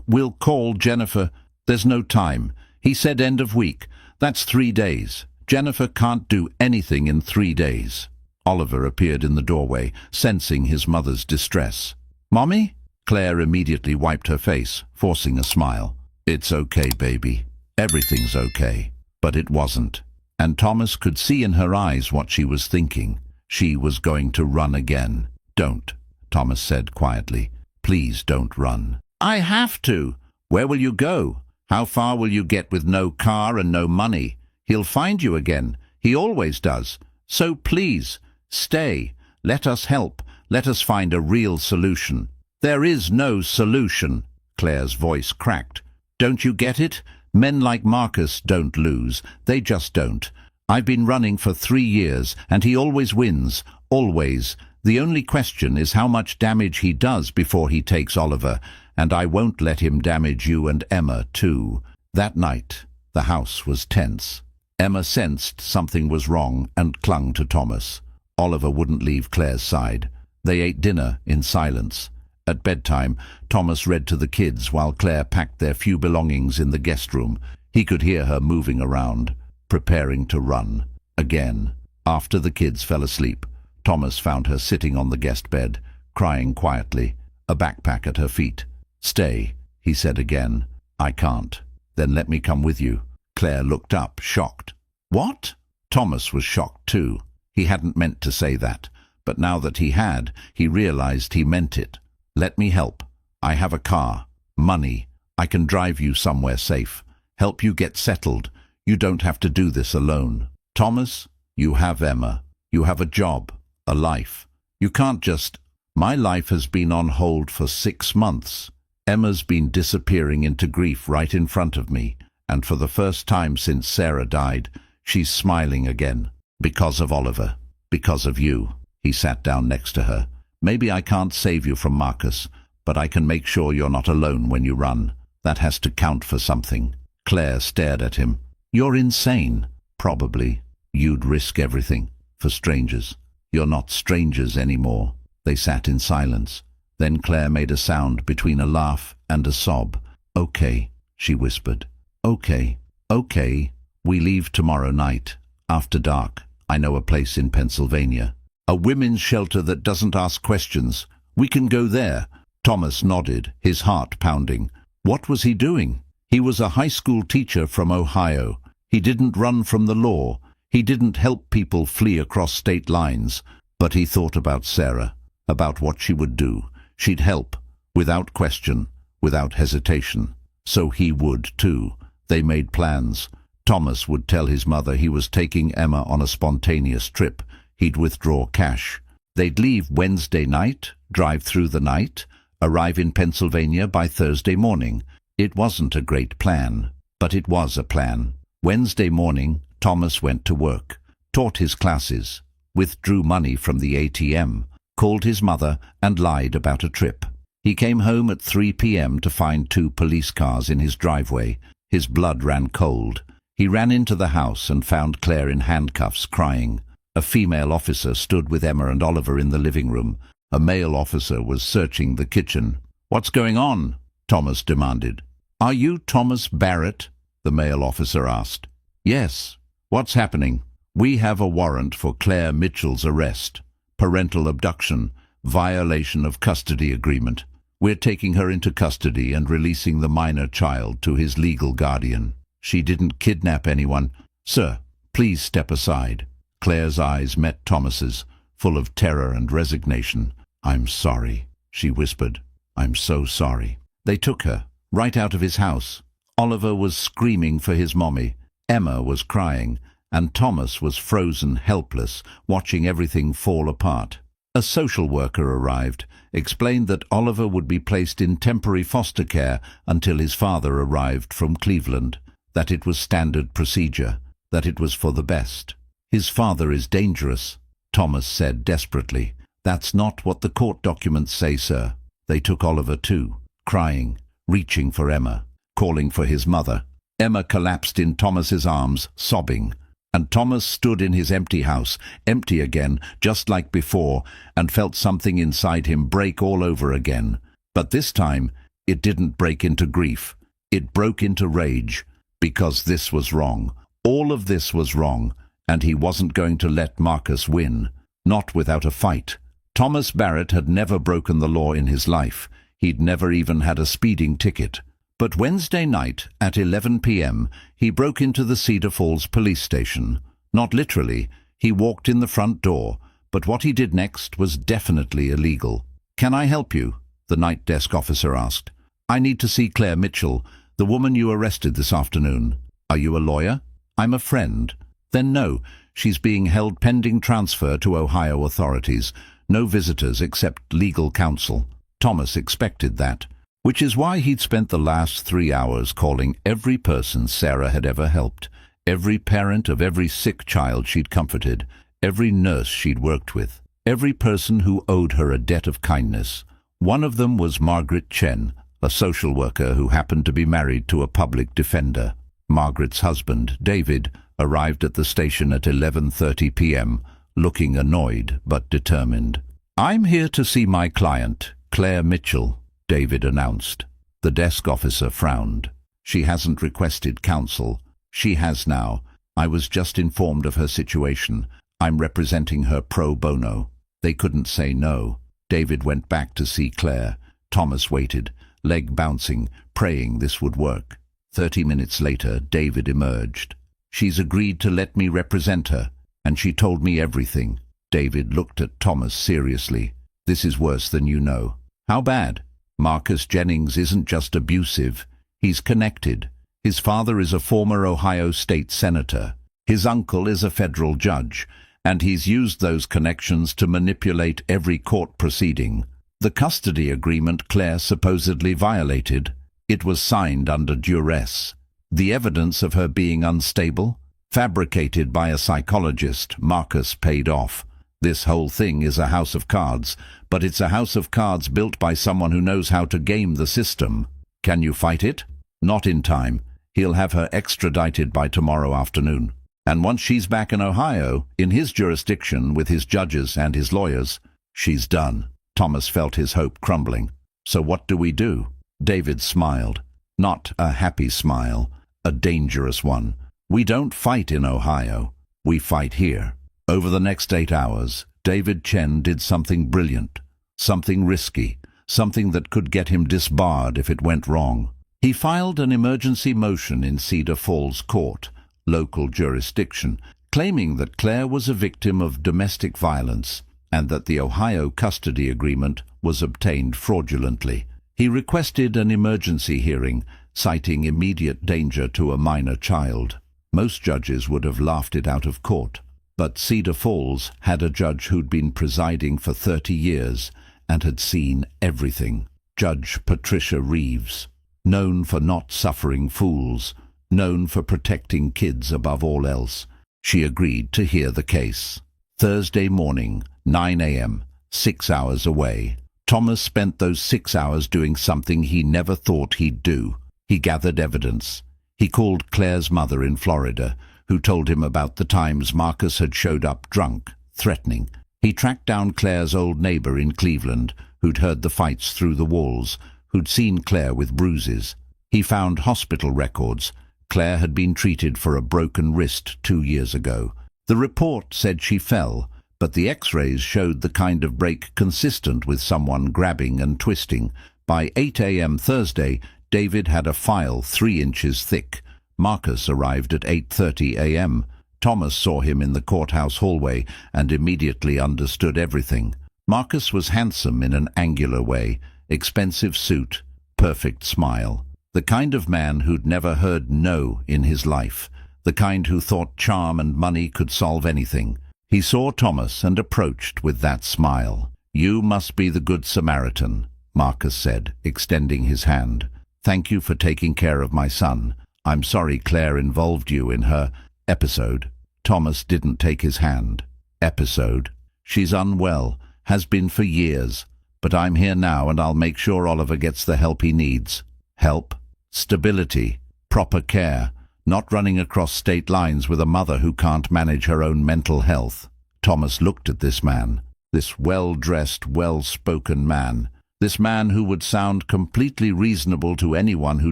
We'll call Jennifer. There's no time. He said end of week. That's 3 days. Jennifer can't do anything in 3 days. Oliver appeared in the doorway, sensing his mother's distress. "Mommy?" Claire immediately wiped her face, forcing a smile. "It's okay, baby. Everything's okay." But it wasn't. And Thomas could see in her eyes what she was thinking. She was going to run again. "Don't," Thomas said quietly. "Please don't run." "I have to." "Where will you go? How far will you get with no car and no money? He'll find you again. He always does. So please, stay. Let us help. Let us find a real solution." "There is no solution." Claire's voice cracked. "Don't you get it? Men like Marcus don't lose. They just don't. I've been running for 3 years, and he always wins. Always. The only question is how much damage he does before he takes Oliver, and I won't let him damage you and Emma too." That night, the house was tense. Emma sensed something was wrong and clung to Thomas. Oliver wouldn't leave Claire's side. They ate dinner in silence. At bedtime, Thomas read to the kids while Claire packed their few belongings in the guest room. He could hear her moving around, preparing to run. Again, after the kids fell asleep, Thomas found her sitting on the guest bed, crying quietly, a backpack at her feet. "Stay," he said again. "I can't." "Then let me come with you." Claire looked up, shocked. "What?" Thomas was shocked too. He hadn't meant to say that, but now that he had, he realized he meant it. "Let me help. I have a car, money. I can drive you somewhere safe, help you get settled. You don't have to do this alone. Thomas, you have Emma. You have a job, a life. You can't just—" "My life has been on hold for 6 months. Emma's been disappearing into grief right in front of me, and for the first time since Sarah died, she's smiling again. Because of Oliver. Because of you." He sat down next to her. "Maybe I can't save you from Marcus, but I can make sure you're not alone when you run. That has to count for something." Claire stared at him. "You're insane." "Probably. You'd risk everything. For strangers. You're not strangers anymore." They sat in silence. Then Claire made a sound between a laugh and a sob. "Okay," she whispered. "Okay. Okay. We leave tomorrow night. After dark. I know a place in Pennsylvania. A women's shelter that doesn't ask questions. We can go there." Thomas nodded, his heart pounding. What was he doing? He was a high school teacher from Ohio. He didn't run from the law. He didn't help people flee across state lines. But he thought about Sarah, about what she would do. She'd help, without question, without hesitation. So he would too. They made plans. Thomas would tell his mother he was taking Emma on a spontaneous trip. He'd withdraw cash. They'd leave Wednesday night, drive through the night, arrive in Pennsylvania by Thursday morning. It wasn't a great plan, but it was a plan. Wednesday morning, Thomas went to work, taught his classes, withdrew money from the ATM, called his mother and lied about a trip. He came home at 3 p.m. to find 2 police cars in his driveway. His blood ran cold. He ran into the house and found Claire in handcuffs, crying. A female officer stood with Emma and Oliver in the living room. A male officer was searching the kitchen. "What's going on?" Thomas demanded. "Are you Thomas Barrett?" the male officer asked. "Yes." "What's happening?" "We have a warrant for Claire Mitchell's arrest. Parental abduction, violation of custody agreement. We're taking her into custody and releasing the minor child to his legal guardian. She didn't kidnap anyone." "Sir, please step aside." Claire's eyes met Thomas's, full of terror and resignation. "I'm sorry," she whispered. "I'm so sorry." They took her, right out of his house. Oliver was screaming for his mommy. Emma was crying, and Thomas was frozen, helpless, watching everything fall apart. A social worker arrived, explained that Oliver would be placed in temporary foster care until his father arrived from Cleveland, that it was standard procedure, that it was for the best. "His father is dangerous," Thomas said desperately. "That's not what the court documents say, sir." They took Oliver too, crying, reaching for Emma, calling for his mother. Emma collapsed in Thomas's arms, sobbing, and Thomas stood in his empty house, empty again, just like before, and felt something inside him break all over again. But this time, it didn't break into grief. It broke into rage, because this was wrong. All of this was wrong, and he wasn't going to let Marcus win. Not without a fight. Thomas Barrett had never broken the law in his life. He'd never even had a speeding ticket. But Wednesday night at 11 p.m. he broke into the Cedar Falls police station. Not literally. He walked in the front door, but what he did next was definitely illegal. "Can I help you?" the night desk officer asked. "I need to see Claire Mitchell, the woman you arrested this afternoon." "Are you a lawyer?" "I'm a friend." "Then no, she's being held pending transfer to Ohio authorities. No visitors except legal counsel." Thomas expected that, which is why he'd spent the last 3 hours calling every person Sarah had ever helped, every parent of every sick child she'd comforted, every nurse she'd worked with, every person who owed her a debt of kindness. One of them was Margaret Chen, a social worker who happened to be married to a public defender. Margaret's husband, David, arrived at the station at 11:30 p.m., looking annoyed but determined. "I'm here to see my client, Claire Mitchell," David announced. The desk officer frowned. "She hasn't requested counsel." "She has now. I was just informed of her situation. I'm representing her pro bono." They couldn't say no. David went back to see Claire. Thomas waited, leg bouncing, praying this would work. 30 minutes later, David emerged. "She's agreed to let me represent her, and she told me everything." David looked at Thomas seriously. "This is worse than you know." "How bad?" "Marcus Jennings isn't just abusive. He's connected. His father is a former Ohio state senator. His uncle is a federal judge, and he's used those connections to manipulate every court proceeding. The custody agreement Claire supposedly violated, it was signed under duress. The evidence of her being unstable, fabricated by a psychologist, Marcus paid off. This whole thing is a house of cards, but it's a house of cards built by someone who knows how to game the system. Can you fight it?" "Not in time. He'll have her extradited by tomorrow afternoon. And once she's back in Ohio, in his jurisdiction with his judges and his lawyers, she's done." Thomas felt his hope crumbling. "So what do we do?" David smiled. Not a happy smile, a dangerous one. "We don't fight in Ohio. We fight here." Over the next 8 hours, David Chen did something brilliant, something risky, something that could get him disbarred if it went wrong. He filed an emergency motion in Cedar Falls Court, local jurisdiction, claiming that Claire was a victim of domestic violence and that the Ohio custody agreement was obtained fraudulently. He requested an emergency hearing, citing immediate danger to a minor child. Most judges would have laughed it out of court, but Cedar Falls had a judge who'd been presiding for 30 years and had seen everything. Judge Patricia Reeves, known for not suffering fools, known for protecting kids above all else. She agreed to hear the case. Thursday morning, 9 a.m., 6 hours away. Thomas spent those 6 hours doing something he never thought he'd do. He gathered evidence. He called Claire's mother in Florida, who told him about the times Marcus had showed up drunk, threatening. He tracked down Claire's old neighbor in Cleveland, who'd heard the fights through the walls, who'd seen Claire with bruises. He found hospital records. Claire had been treated for a broken wrist 2 years ago. The report said she fell, but the x-rays showed the kind of break consistent with someone grabbing and twisting. By 8 a.m. Thursday, David had a file 3 inches thick. Marcus arrived at 8:30 a.m. Thomas saw him in the courthouse hallway and immediately understood everything. Marcus was handsome in an angular way, expensive suit, perfect smile. The kind of man who'd never heard no in his life, the kind who thought charm and money could solve anything. He saw Thomas and approached with that smile. "You must be the Good Samaritan," Marcus said, extending his hand. "Thank you for taking care of my son. I'm sorry Claire involved you in her episode." Thomas didn't take his hand. "Episode? She's unwell, has been for years. But I'm here now and I'll make sure Oliver gets the help he needs." Help? Stability, proper care, not running across state lines with a mother who can't manage her own mental health. Thomas looked at this man, this well-dressed, well-spoken man, this man who would sound completely reasonable to anyone who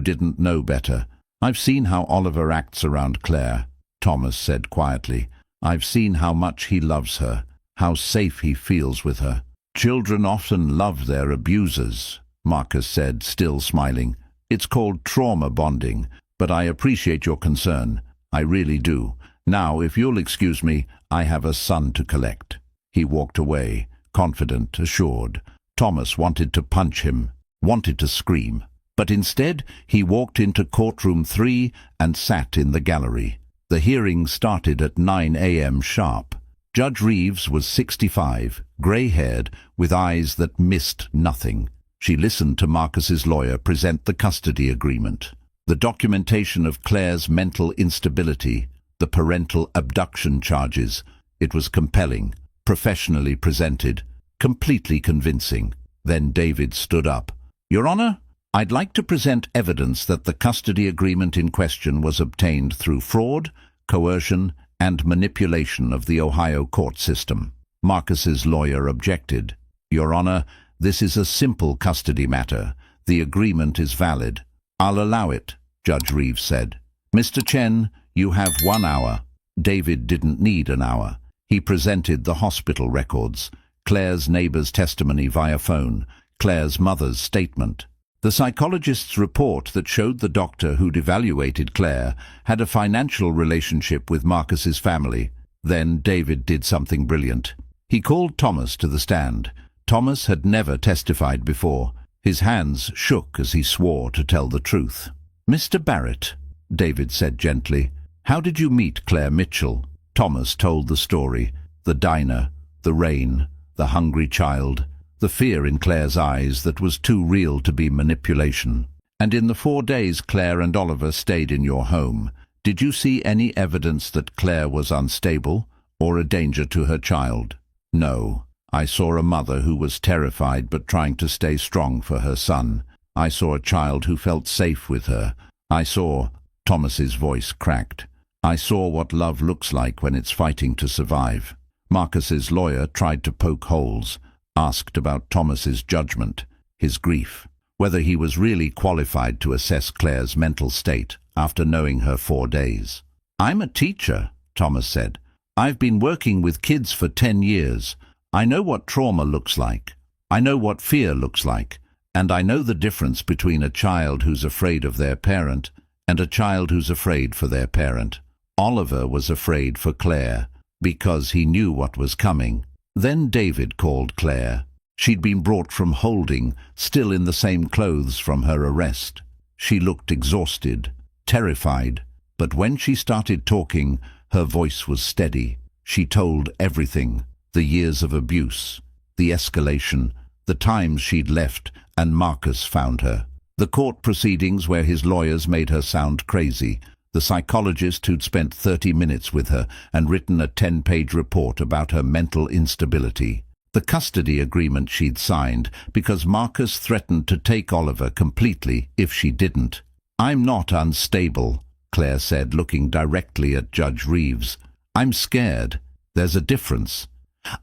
didn't know better. "I've seen how Oliver acts around Claire." Thomas said quietly. "I've seen how much he loves her, how safe he feels with her." "Children often love their abusers," Marcus said, still smiling. "It's called trauma bonding, but I appreciate your concern. I really do. Now, if you'll excuse me, I have a son to collect." He walked away, confident, assured. Thomas wanted to punch him, wanted to scream. But instead, he walked into courtroom 3 and sat in the gallery. The hearing started at 9 a.m. sharp. Judge Reeves was 65, grey-haired, with eyes that missed nothing. She listened to Marcus's lawyer present the custody agreement. The documentation of Claire's mental instability, the parental abduction charges. It was compelling, professionally presented, completely convincing. Then David stood up. "Your Honor, I'd like to present evidence that the custody agreement in question was obtained through fraud, coercion, and manipulation of the Ohio court system." Marcus's lawyer objected. "Your Honor, this is a simple custody matter. The agreement is valid." "I'll allow it," Judge Reeves said. "Mr. Chen, you have 1 hour." David didn't need an hour. He presented the hospital records, Claire's neighbor's testimony via phone, Claire's mother's statement. The psychologist's report that showed the doctor who'd evaluated Claire had a financial relationship with Marcus's family. Then David did something brilliant. He called Thomas to the stand. Thomas had never testified before. His hands shook as he swore to tell the truth. "Mr. Barrett," David said gently, "how did you meet Claire Mitchell?" Thomas told the story, the diner, the rain, the hungry child, the fear in Claire's eyes that was too real to be manipulation. "And in the 4 days Claire and Oliver stayed in your home, did you see any evidence that Claire was unstable or a danger to her child?" "No. I saw a mother who was terrified but trying to stay strong for her son. I saw a child who felt safe with her. I saw—" Thomas's voice cracked. "I saw what love looks like when it's fighting to survive." Marcus's lawyer tried to poke holes, asked about Thomas's judgment, his grief, whether he was really qualified to assess Claire's mental state after knowing her 4 days. "I'm a teacher," Thomas said. "I've been working with kids for 10 years. I know what trauma looks like. I know what fear looks like. And I know the difference between a child who's afraid of their parent and a child who's afraid for their parent. Oliver was afraid for Claire because he knew what was coming." Then David called Claire. She'd been brought from holding, still in the same clothes from her arrest. She looked exhausted, terrified, but when she started talking, her voice was steady. She told everything, the years of abuse, the escalation, the times she'd left and Marcus found her. The court proceedings where his lawyers made her sound crazy, the psychologist who'd spent 30 minutes with her and written a 10-page report about her mental instability. The custody agreement she'd signed because Marcus threatened to take Oliver completely if she didn't. "I'm not unstable," Claire said, looking directly at Judge Reeves. "I'm scared. There's a difference.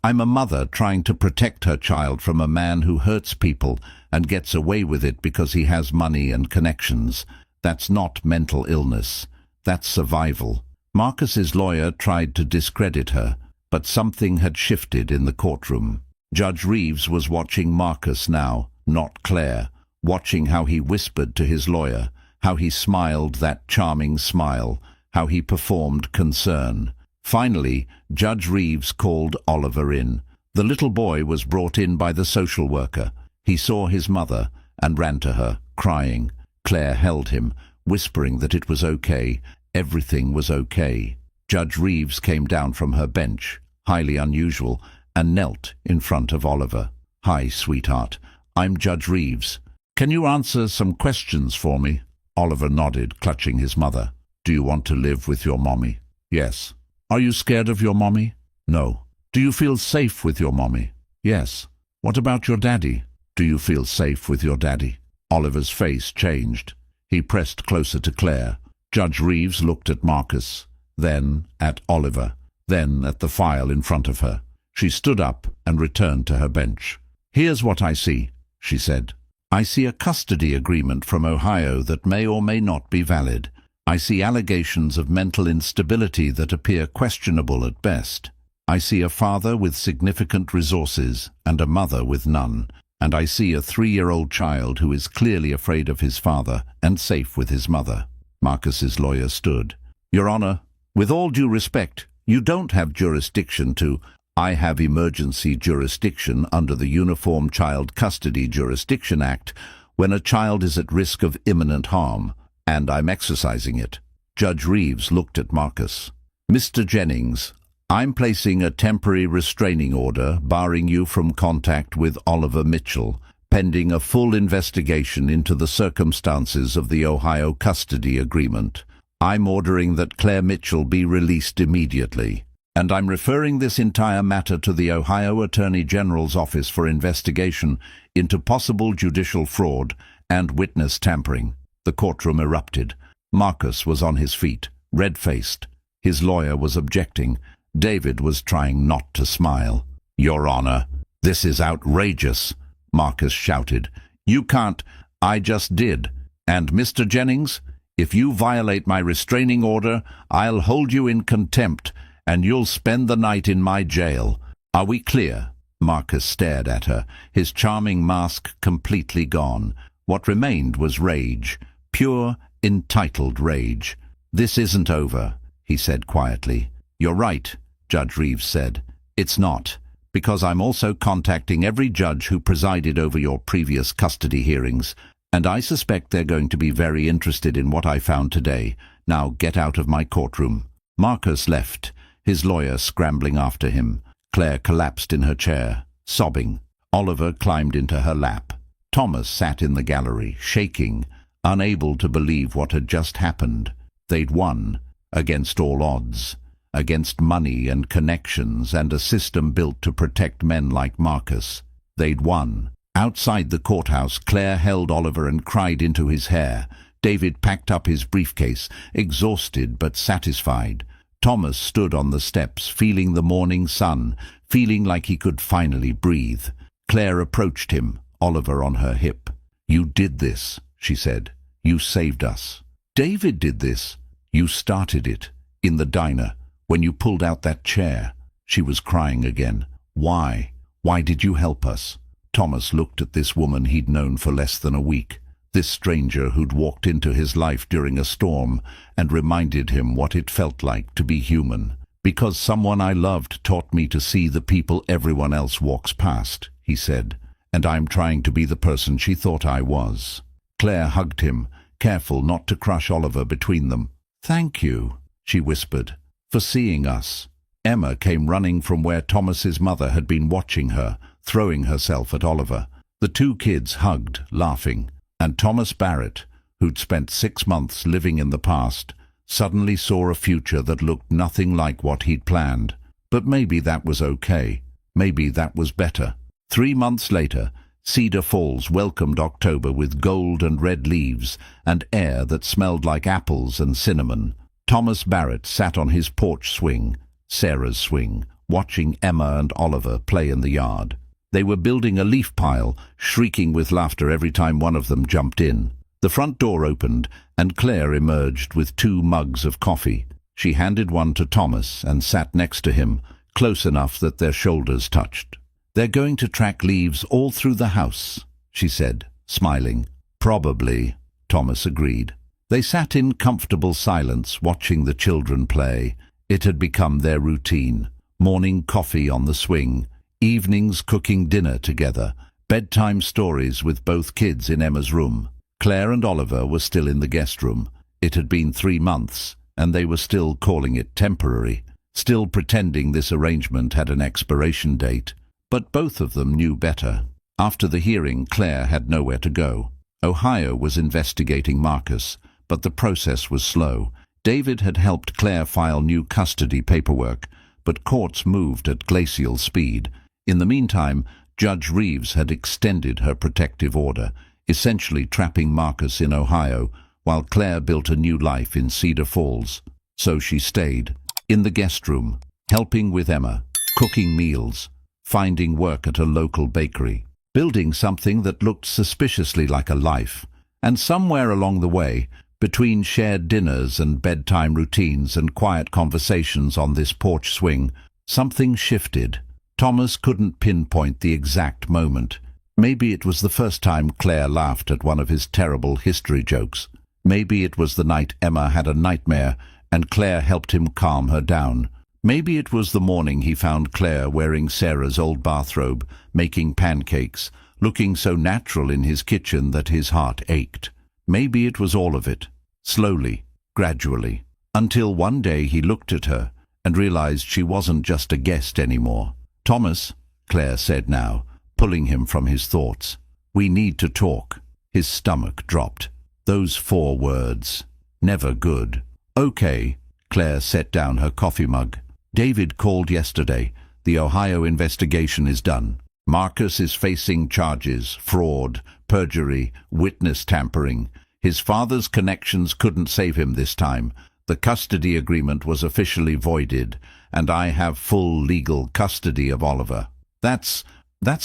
I'm a mother trying to protect her child from a man who hurts people and gets away with it because he has money and connections. That's not mental illness. That's survival." Marcus's lawyer tried to discredit her, but something had shifted in the courtroom. Judge Reeves was watching Marcus now, not Claire, watching how he whispered to his lawyer, how he smiled that charming smile, how he performed concern. Finally, Judge Reeves called Oliver in. The little boy was brought in by the social worker. He saw his mother and ran to her, crying. Claire held him, whispering that it was okay, everything was okay. Judge Reeves came down from her bench, highly unusual, and knelt in front of Oliver. "Hi, sweetheart. I'm Judge Reeves. Can you answer some questions for me?" Oliver nodded, clutching his mother. "Do you want to live with your mommy?" "Yes." "Are you scared of your mommy?" "No." "Do you feel safe with your mommy?" "Yes." "What about your daddy?" "Do you feel safe with your daddy?" Oliver's face changed. He pressed closer to Claire. Judge Reeves looked at Marcus, then at Oliver, then at the file in front of her. She stood up and returned to her bench. "Here's what I see," she said. "I see a custody agreement from Ohio that may or may not be valid. I see allegations of mental instability that appear questionable at best. I see a father with significant resources and a mother with none. And I see a 3-year-old child who is clearly afraid of his father and safe with his mother. Marcus's lawyer stood. Your Honor, with all due respect, you don't have jurisdiction to... I have emergency jurisdiction under the Uniform Child Custody Jurisdiction Act when a child is at risk of imminent harm, and I'm exercising it. Judge Reeves looked at Marcus. Mr. Jennings, I'm placing a temporary restraining order barring you from contact with Oliver Mitchell, pending a full investigation into the circumstances of the Ohio custody agreement. I'm ordering that Claire Mitchell be released immediately. And I'm referring this entire matter to the Ohio Attorney General's office for investigation into possible judicial fraud and witness tampering. The courtroom erupted. Marcus was on his feet, red-faced. His lawyer was objecting. David was trying not to smile. Your Honor, this is outrageous, Marcus shouted. You can't. I just did. And Mr. Jennings, if you violate my restraining order, I'll hold you in contempt, and you'll spend the night in my jail. Are we clear? Marcus stared at her, his charming mask completely gone. What remained was rage, pure, entitled rage. This isn't over, he said quietly. You're right, Judge Reeves said. It's not, because I'm also contacting every judge who presided over your previous custody hearings, and I suspect they're going to be very interested in what I found today. Now get out of my courtroom. Marcus left, his lawyer scrambling after him. Claire collapsed in her chair, sobbing. Oliver climbed into her lap. Thomas sat in the gallery, shaking, unable to believe what had just happened. They'd won, against all odds, against money and connections and a system built to protect men like Marcus. They'd won. Outside the courthouse, Claire held Oliver and cried into his hair. David packed up his briefcase, exhausted but satisfied. Thomas stood on the steps, feeling the morning sun, feeling like he could finally breathe. Claire approached him, Oliver on her hip. You did this, she said. You saved us. David did this. You started it, in the diner, when you pulled out that chair. She was crying again. Why? Why did you help us? Thomas looked at this woman he'd known for less than a week. This stranger who'd walked into his life during a storm and reminded him what it felt like to be human. Because someone I loved taught me to see the people everyone else walks past, he said, and I'm trying to be the person she thought I was. Claire hugged him, careful not to crush Oliver between them. Thank you, she whispered, for seeing us. Emma came running from where Thomas's mother had been watching her, throwing herself at Oliver. The two kids hugged, laughing. And Thomas Barrett, who'd spent 6 months living in the past, suddenly saw a future that looked nothing like what he'd planned. But maybe that was okay. Maybe that was better. 3 months later, Cedar Falls welcomed October with gold and red leaves and air that smelled like apples and cinnamon. Thomas Barrett sat on his porch swing, Sarah's swing, watching Emma and Oliver play in the yard. They were building a leaf pile, shrieking with laughter every time one of them jumped in. The front door opened, and Claire emerged with 2 mugs of coffee. She handed one to Thomas and sat next to him, close enough that their shoulders touched. They're going to track leaves all through the house, she said, smiling. Probably, Thomas agreed. They sat in comfortable silence, watching the children play. It had become their routine. Morning coffee on the swing, evenings cooking dinner together, bedtime stories with both kids in Emma's room. Claire and Oliver were still in the guest room. It had been 3 months, and they were still calling it temporary, still pretending this arrangement had an expiration date. But both of them knew better. After the hearing, Claire had nowhere to go. Ohio was investigating Marcus, but the process was slow. David had helped Claire file new custody paperwork, but courts moved at glacial speed. In the meantime, Judge Reeves had extended her protective order, essentially trapping Marcus in Ohio, while Claire built a new life in Cedar Falls. So she stayed, in the guest room, helping with Emma, cooking meals, finding work at a local bakery, building something that looked suspiciously like a life. And somewhere along the way, Between shared dinners and bedtime routines and quiet conversations on this porch swing, something shifted. Thomas couldn't pinpoint the exact moment. Maybe it was the first time Claire laughed at one of his terrible history jokes. Maybe it was the night Emma had a nightmare and Claire helped him calm her down. Maybe it was the morning he found Claire wearing Sarah's old bathrobe, making pancakes, looking so natural in his kitchen that his heart ached. Maybe it was all of it, slowly, gradually, until one day he looked at her and realized she wasn't just a guest anymore. "Thomas," Claire said now, pulling him from his thoughts. "We need to talk." His stomach dropped. Those 4 words. Never good. "Okay." Claire set down her coffee mug. "David called yesterday. The Ohio investigation is done. Marcus is facing charges, fraud, perjury, witness tampering. His father's connections couldn't save him this time. The custody agreement was officially voided, and I have full legal custody of Oliver." That's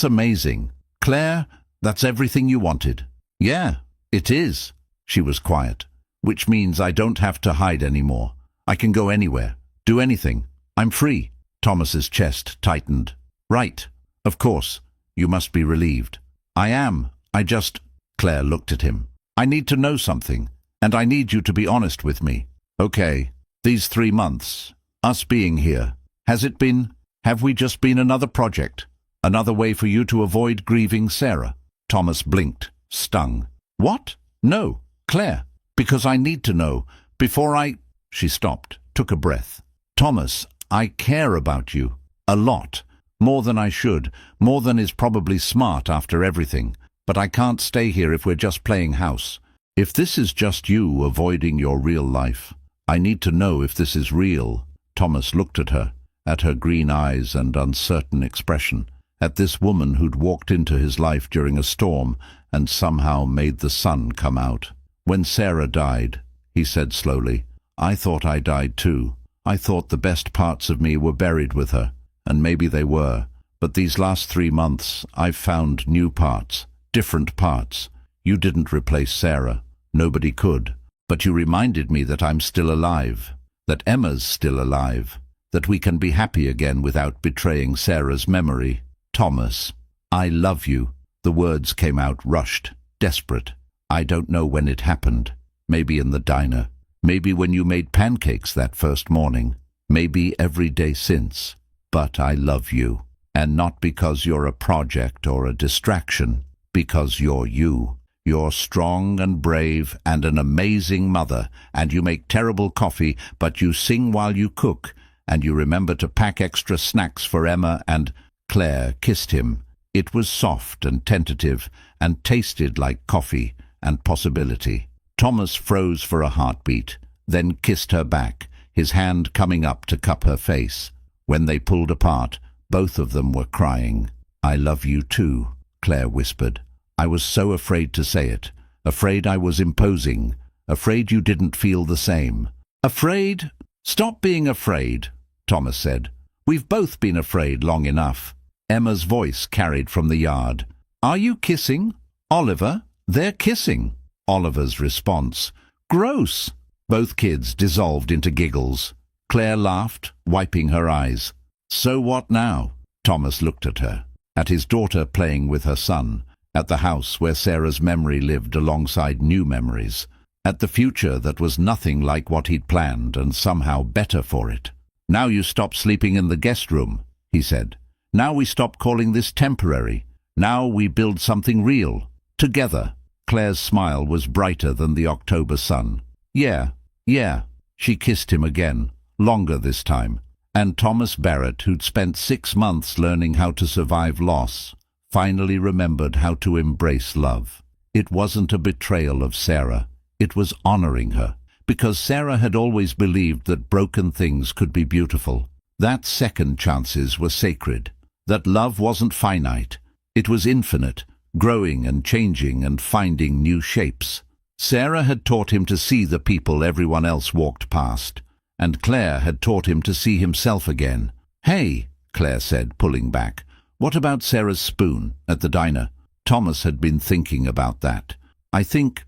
amazing. Claire, that's everything you wanted." "Yeah, it is." She was quiet. "Which means I don't have to hide anymore. I can go anywhere, do anything. I'm free." Thomas's chest tightened. "Right. Of course. You must be relieved." "I am. Claire looked at him. "I need to know something, and I need you to be honest with me." "Okay. These 3 months, us being here, have we just been another project? Another way for you to avoid grieving Sarah?" Thomas blinked, stung. "What? No, Claire, because I need to know, before I—" She stopped, took a breath. "Thomas, I care about you. A lot. More than I should, more than is probably smart after everything. But I can't stay here if we're just playing house. If this is just you avoiding your real life, I need to know if this is real." Thomas looked at her green eyes and uncertain expression, at this woman who'd walked into his life during a storm and somehow made the sun come out. "When Sarah died," he said slowly, "I thought I died too. I thought the best parts of me were buried with her, and maybe they were. But these last 3 months, I've found new parts, different parts. You didn't replace Sarah. Nobody could. But you reminded me that I'm still alive, that Emma's still alive, that we can be happy again without betraying Sarah's memory. Thomas, I love you." The words came out rushed, desperate. "I don't know when it happened. Maybe in the diner. Maybe when you made pancakes that first morning. Maybe every day since. But I love you. And not because you're a project or a distraction. Because you're you. You're strong and brave and an amazing mother, and you make terrible coffee, but you sing while you cook, and you remember to pack extra snacks for Emma and—" Claire kissed him. It was soft and tentative and tasted like coffee and possibility. Thomas froze for a heartbeat, then kissed her back, his hand coming up to cup her face. When they pulled apart, both of them were crying. "I love you too," Claire whispered. "I was so afraid to say it, afraid I was imposing, afraid you didn't feel the same." "Afraid? Stop being afraid," Thomas said. "We've both been afraid long enough." Emma's voice carried from the yard. "Are you kissing? Oliver, they're kissing." Oliver's response, "Gross!" Both kids dissolved into giggles. Claire laughed, wiping her eyes. "So what now?" Thomas looked at her, at his daughter playing with her son, at the house where Sarah's memory lived alongside new memories, at the future that was nothing like what he'd planned and somehow better for it. "Now you stop sleeping in the guest room," he said. "Now we stop calling this temporary. Now we build something real. Together." Claire's smile was brighter than the October sun. Yeah. She kissed him again, longer this time. And Thomas Barrett, who'd spent 6 months learning how to survive loss, finally remembered how to embrace love. It wasn't a betrayal of Sarah. It was honoring her, because Sarah had always believed that broken things could be beautiful, that second chances were sacred, that love wasn't finite. It was infinite, growing and changing and finding new shapes. Sarah had taught him to see the people everyone else walked past, and Claire had taught him to see himself again. "Hey," Claire said, pulling back, "what about Sarah's spoon at the diner?" Thomas had been thinking about that. I think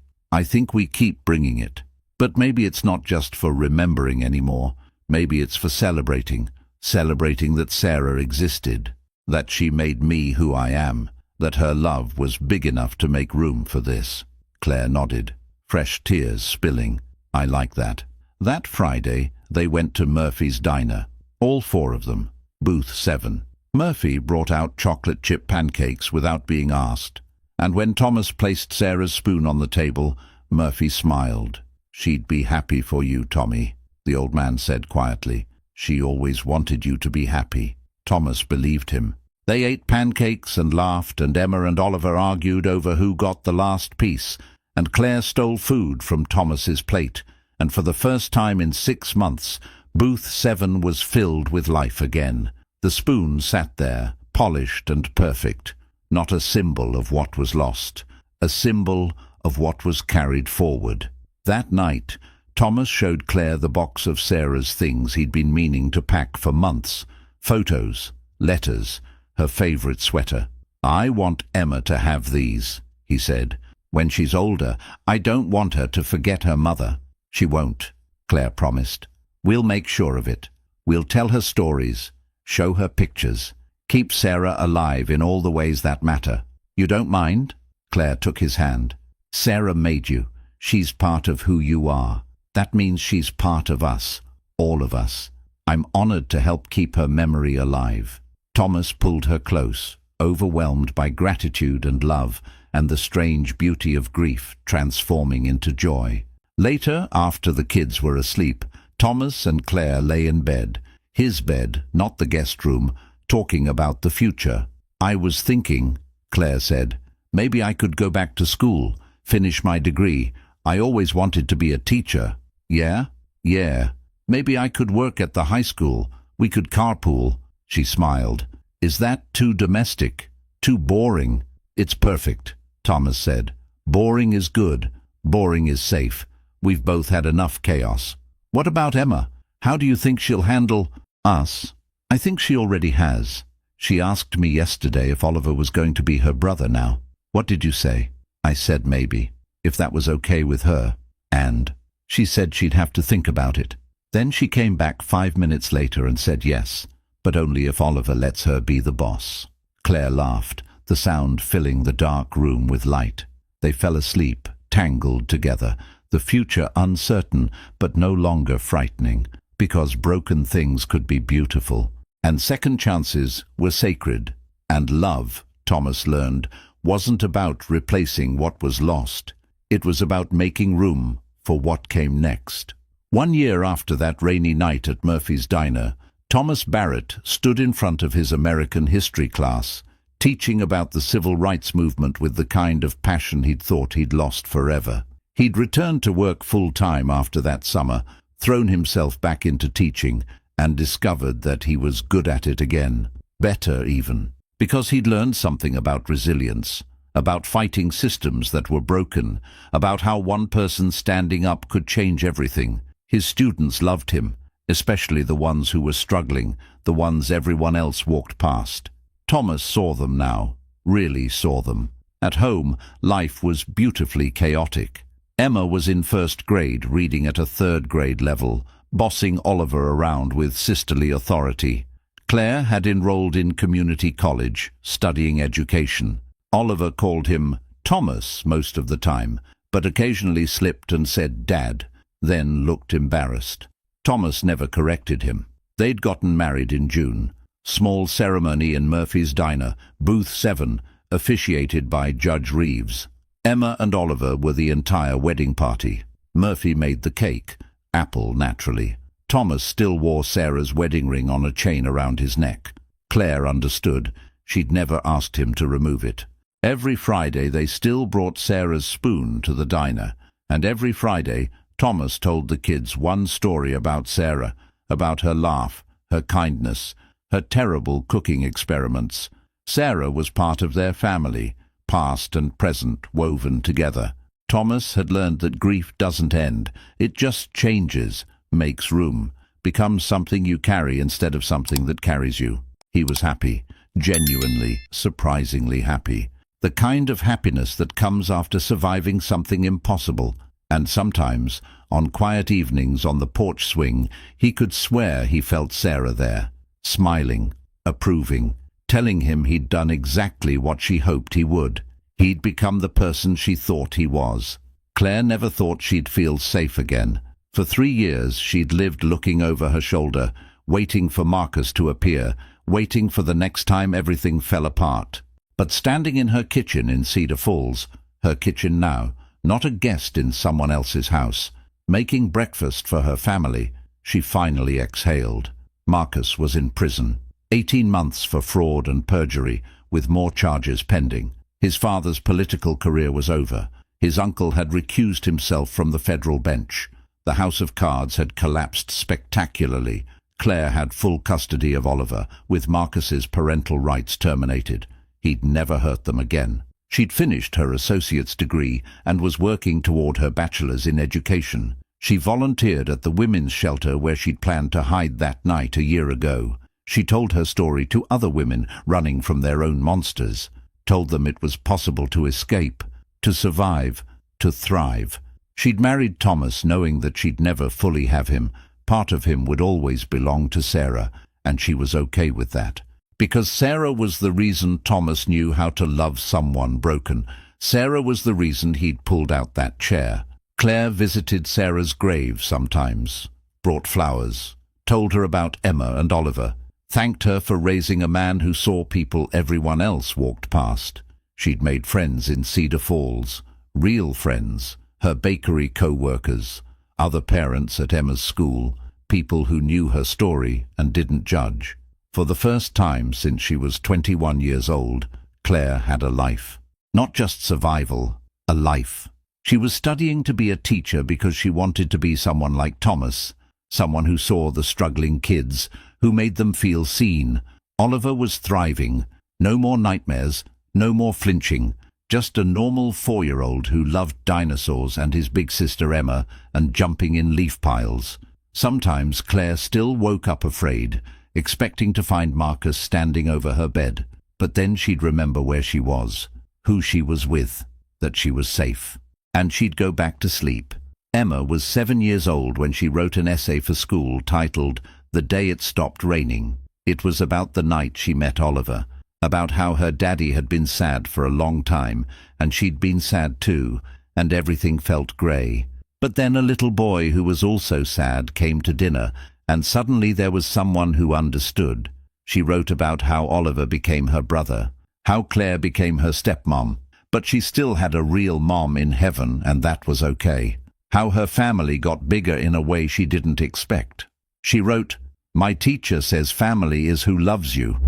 we keep bringing it. But maybe it's not just for remembering anymore. Maybe it's for celebrating. Celebrating that Sarah existed, that she made me who I am, that her love was big enough to make room for this. Claire nodded, fresh tears spilling. I like that. That Friday, they went to Murphy's diner. All four of them. Booth 7. Murphy brought out chocolate chip pancakes without being asked. And when Thomas placed Sarah's spoon on the table, Murphy smiled. She'd be happy for you, Tommy, the old man said quietly. She always wanted you to be happy. Thomas believed him. They ate pancakes and laughed, and Emma and Oliver argued over who got the last piece, and Claire stole food from Thomas's plate, and for the first time in 6 months, Booth 7 was filled with life again. The spoon sat there, polished and perfect, not a symbol of what was lost, a symbol of what was carried forward. That night, Thomas showed Claire the box of Sarah's things he'd been meaning to pack for months. Photos, letters, her favorite sweater. I want Emma to have these, he said. When she's older, I don't want her to forget her mother. She won't, Claire promised. We'll make sure of it. We'll tell her stories, show her pictures, keep Sarah alive in all the ways that matter. You don't mind? Claire took his hand. Sarah made you. She's part of who you are. That means she's part of us, all of us. I'm honored to help keep her memory alive. Thomas pulled her close, overwhelmed by gratitude and love, and the strange beauty of grief transforming into joy. Later, after the kids were asleep, Thomas and Claire lay in bed, his bed, not the guest room, talking about the future. I was thinking, Claire said, maybe I could go back to school, finish my degree. I always wanted to be a teacher. Yeah? Yeah. Maybe I could work at the high school. We could carpool. She smiled. Is that too domestic? Too boring? It's perfect, Thomas said. Boring is good. Boring is safe. We've both had enough chaos. What about Emma? How do you think she'll handle us? I think she already has. She asked me yesterday if Oliver was going to be her brother now. What did you say? I said maybe, if that was okay with her. And she said she'd have to think about it. Then she came back 5 minutes later and said yes, but only if Oliver lets her be the boss. Claire laughed, the sound filling the dark room with light. They fell asleep, tangled together, the future uncertain but no longer frightening, because broken things could be beautiful, and second chances were sacred. And love, Thomas learned, wasn't about replacing what was lost. It was about making room for what came next. 1 year after that rainy night at Murphy's diner, Thomas Barrett stood in front of his American history class, teaching about the civil rights movement with the kind of passion he'd thought he'd lost forever. He'd returned to work full-time after that summer, thrown himself back into teaching, and discovered that he was good at it again. Better even. Because he'd learned something about resilience, about fighting systems that were broken, about how one person standing up could change everything. His students loved him, especially the ones who were struggling, the ones everyone else walked past. Thomas saw them now, really saw them. At home, life was beautifully chaotic. Emma was in first grade, reading at a third grade level, bossing Oliver around with sisterly authority. Claire had enrolled in community college, studying education. Oliver called him Thomas most of the time, but occasionally slipped and said Dad, then looked embarrassed. Thomas never corrected him. They'd gotten married in June. Small ceremony in Murphy's diner, booth 7, officiated by Judge Reeves. Emma and Oliver were the entire wedding party. Murphy made the cake, apple naturally. Thomas still wore Sarah's wedding ring on a chain around his neck. Claire understood. She'd never asked him to remove it. Every Friday they still brought Sarah's spoon to the diner, and every Friday Thomas told the kids one story about Sarah, about her laugh, her kindness, her terrible cooking experiments. Sarah was part of their family, past and present woven together. Thomas had learned that grief doesn't end. It just changes, makes room, becomes something you carry instead of something that carries you. He was happy, genuinely, surprisingly happy. The kind of happiness that comes after surviving something impossible. And sometimes, on quiet evenings on the porch swing, he could swear he felt Sarah there, smiling, approving, telling him he'd done exactly what she hoped he would. He'd become the person she thought he was. Claire never thought she'd feel safe again. For 3 years she'd lived looking over her shoulder, waiting for Marcus to appear, waiting for the next time everything fell apart. But standing in her kitchen in Cedar Falls, her kitchen now, not a guest in someone else's house, making breakfast for her family, she finally exhaled. Marcus was in prison. 18 months for fraud and perjury, with more charges pending. His father's political career was over. His uncle had recused himself from the federal bench. The House of Cards had collapsed spectacularly. Claire had full custody of Oliver, with Marcus's parental rights terminated. He'd never hurt them again. She'd finished her associate's degree and was working toward her bachelor's in education. She volunteered at the women's shelter where she'd planned to hide that night a year ago. She told her story to other women running from their own monsters, told them it was possible to escape, to survive, to thrive. She'd married Thomas knowing that she'd never fully have him. Part of him would always belong to Sarah, and she was okay with that. Because Sarah was the reason Thomas knew how to love someone broken. Sarah was the reason he'd pulled out that chair. Claire visited Sarah's grave sometimes, brought flowers, told her about Emma and Oliver, thanked her for raising a man who saw people everyone else walked past. She'd made friends in Cedar Falls, real friends, her bakery co-workers, other parents at Emma's school, people who knew her story and didn't judge. For the first time since she was 21 years old, Claire had a life. Not just survival, a life. She was studying to be a teacher because she wanted to be someone like Thomas, someone who saw the struggling kids, who made them feel seen. Oliver was thriving. No more nightmares, no more flinching. Just a normal 4-year-old who loved dinosaurs and his big sister Emma and jumping in leaf piles. Sometimes Claire still woke up afraid, expecting to find Marcus standing over her bed. But then she'd remember where she was, who she was with, that she was safe. And she'd go back to sleep. Emma was 7 years old when she wrote an essay for school titled "The Day It Stopped Raining." It was about the night she met Oliver, about how her daddy had been sad for a long time, and she'd been sad too, and everything felt grey. But then a little boy who was also sad came to dinner, and suddenly there was someone who understood. She wrote about how Oliver became her brother, how Claire became her stepmom, but she still had a real mom in heaven, and that was okay. How her family got bigger in a way she didn't expect. She wrote, "My teacher says family is who loves you.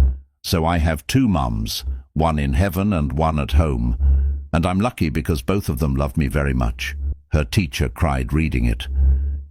So I have 2 moms, one in heaven and one at home. And I'm lucky because both of them love me very much." Her teacher cried reading it.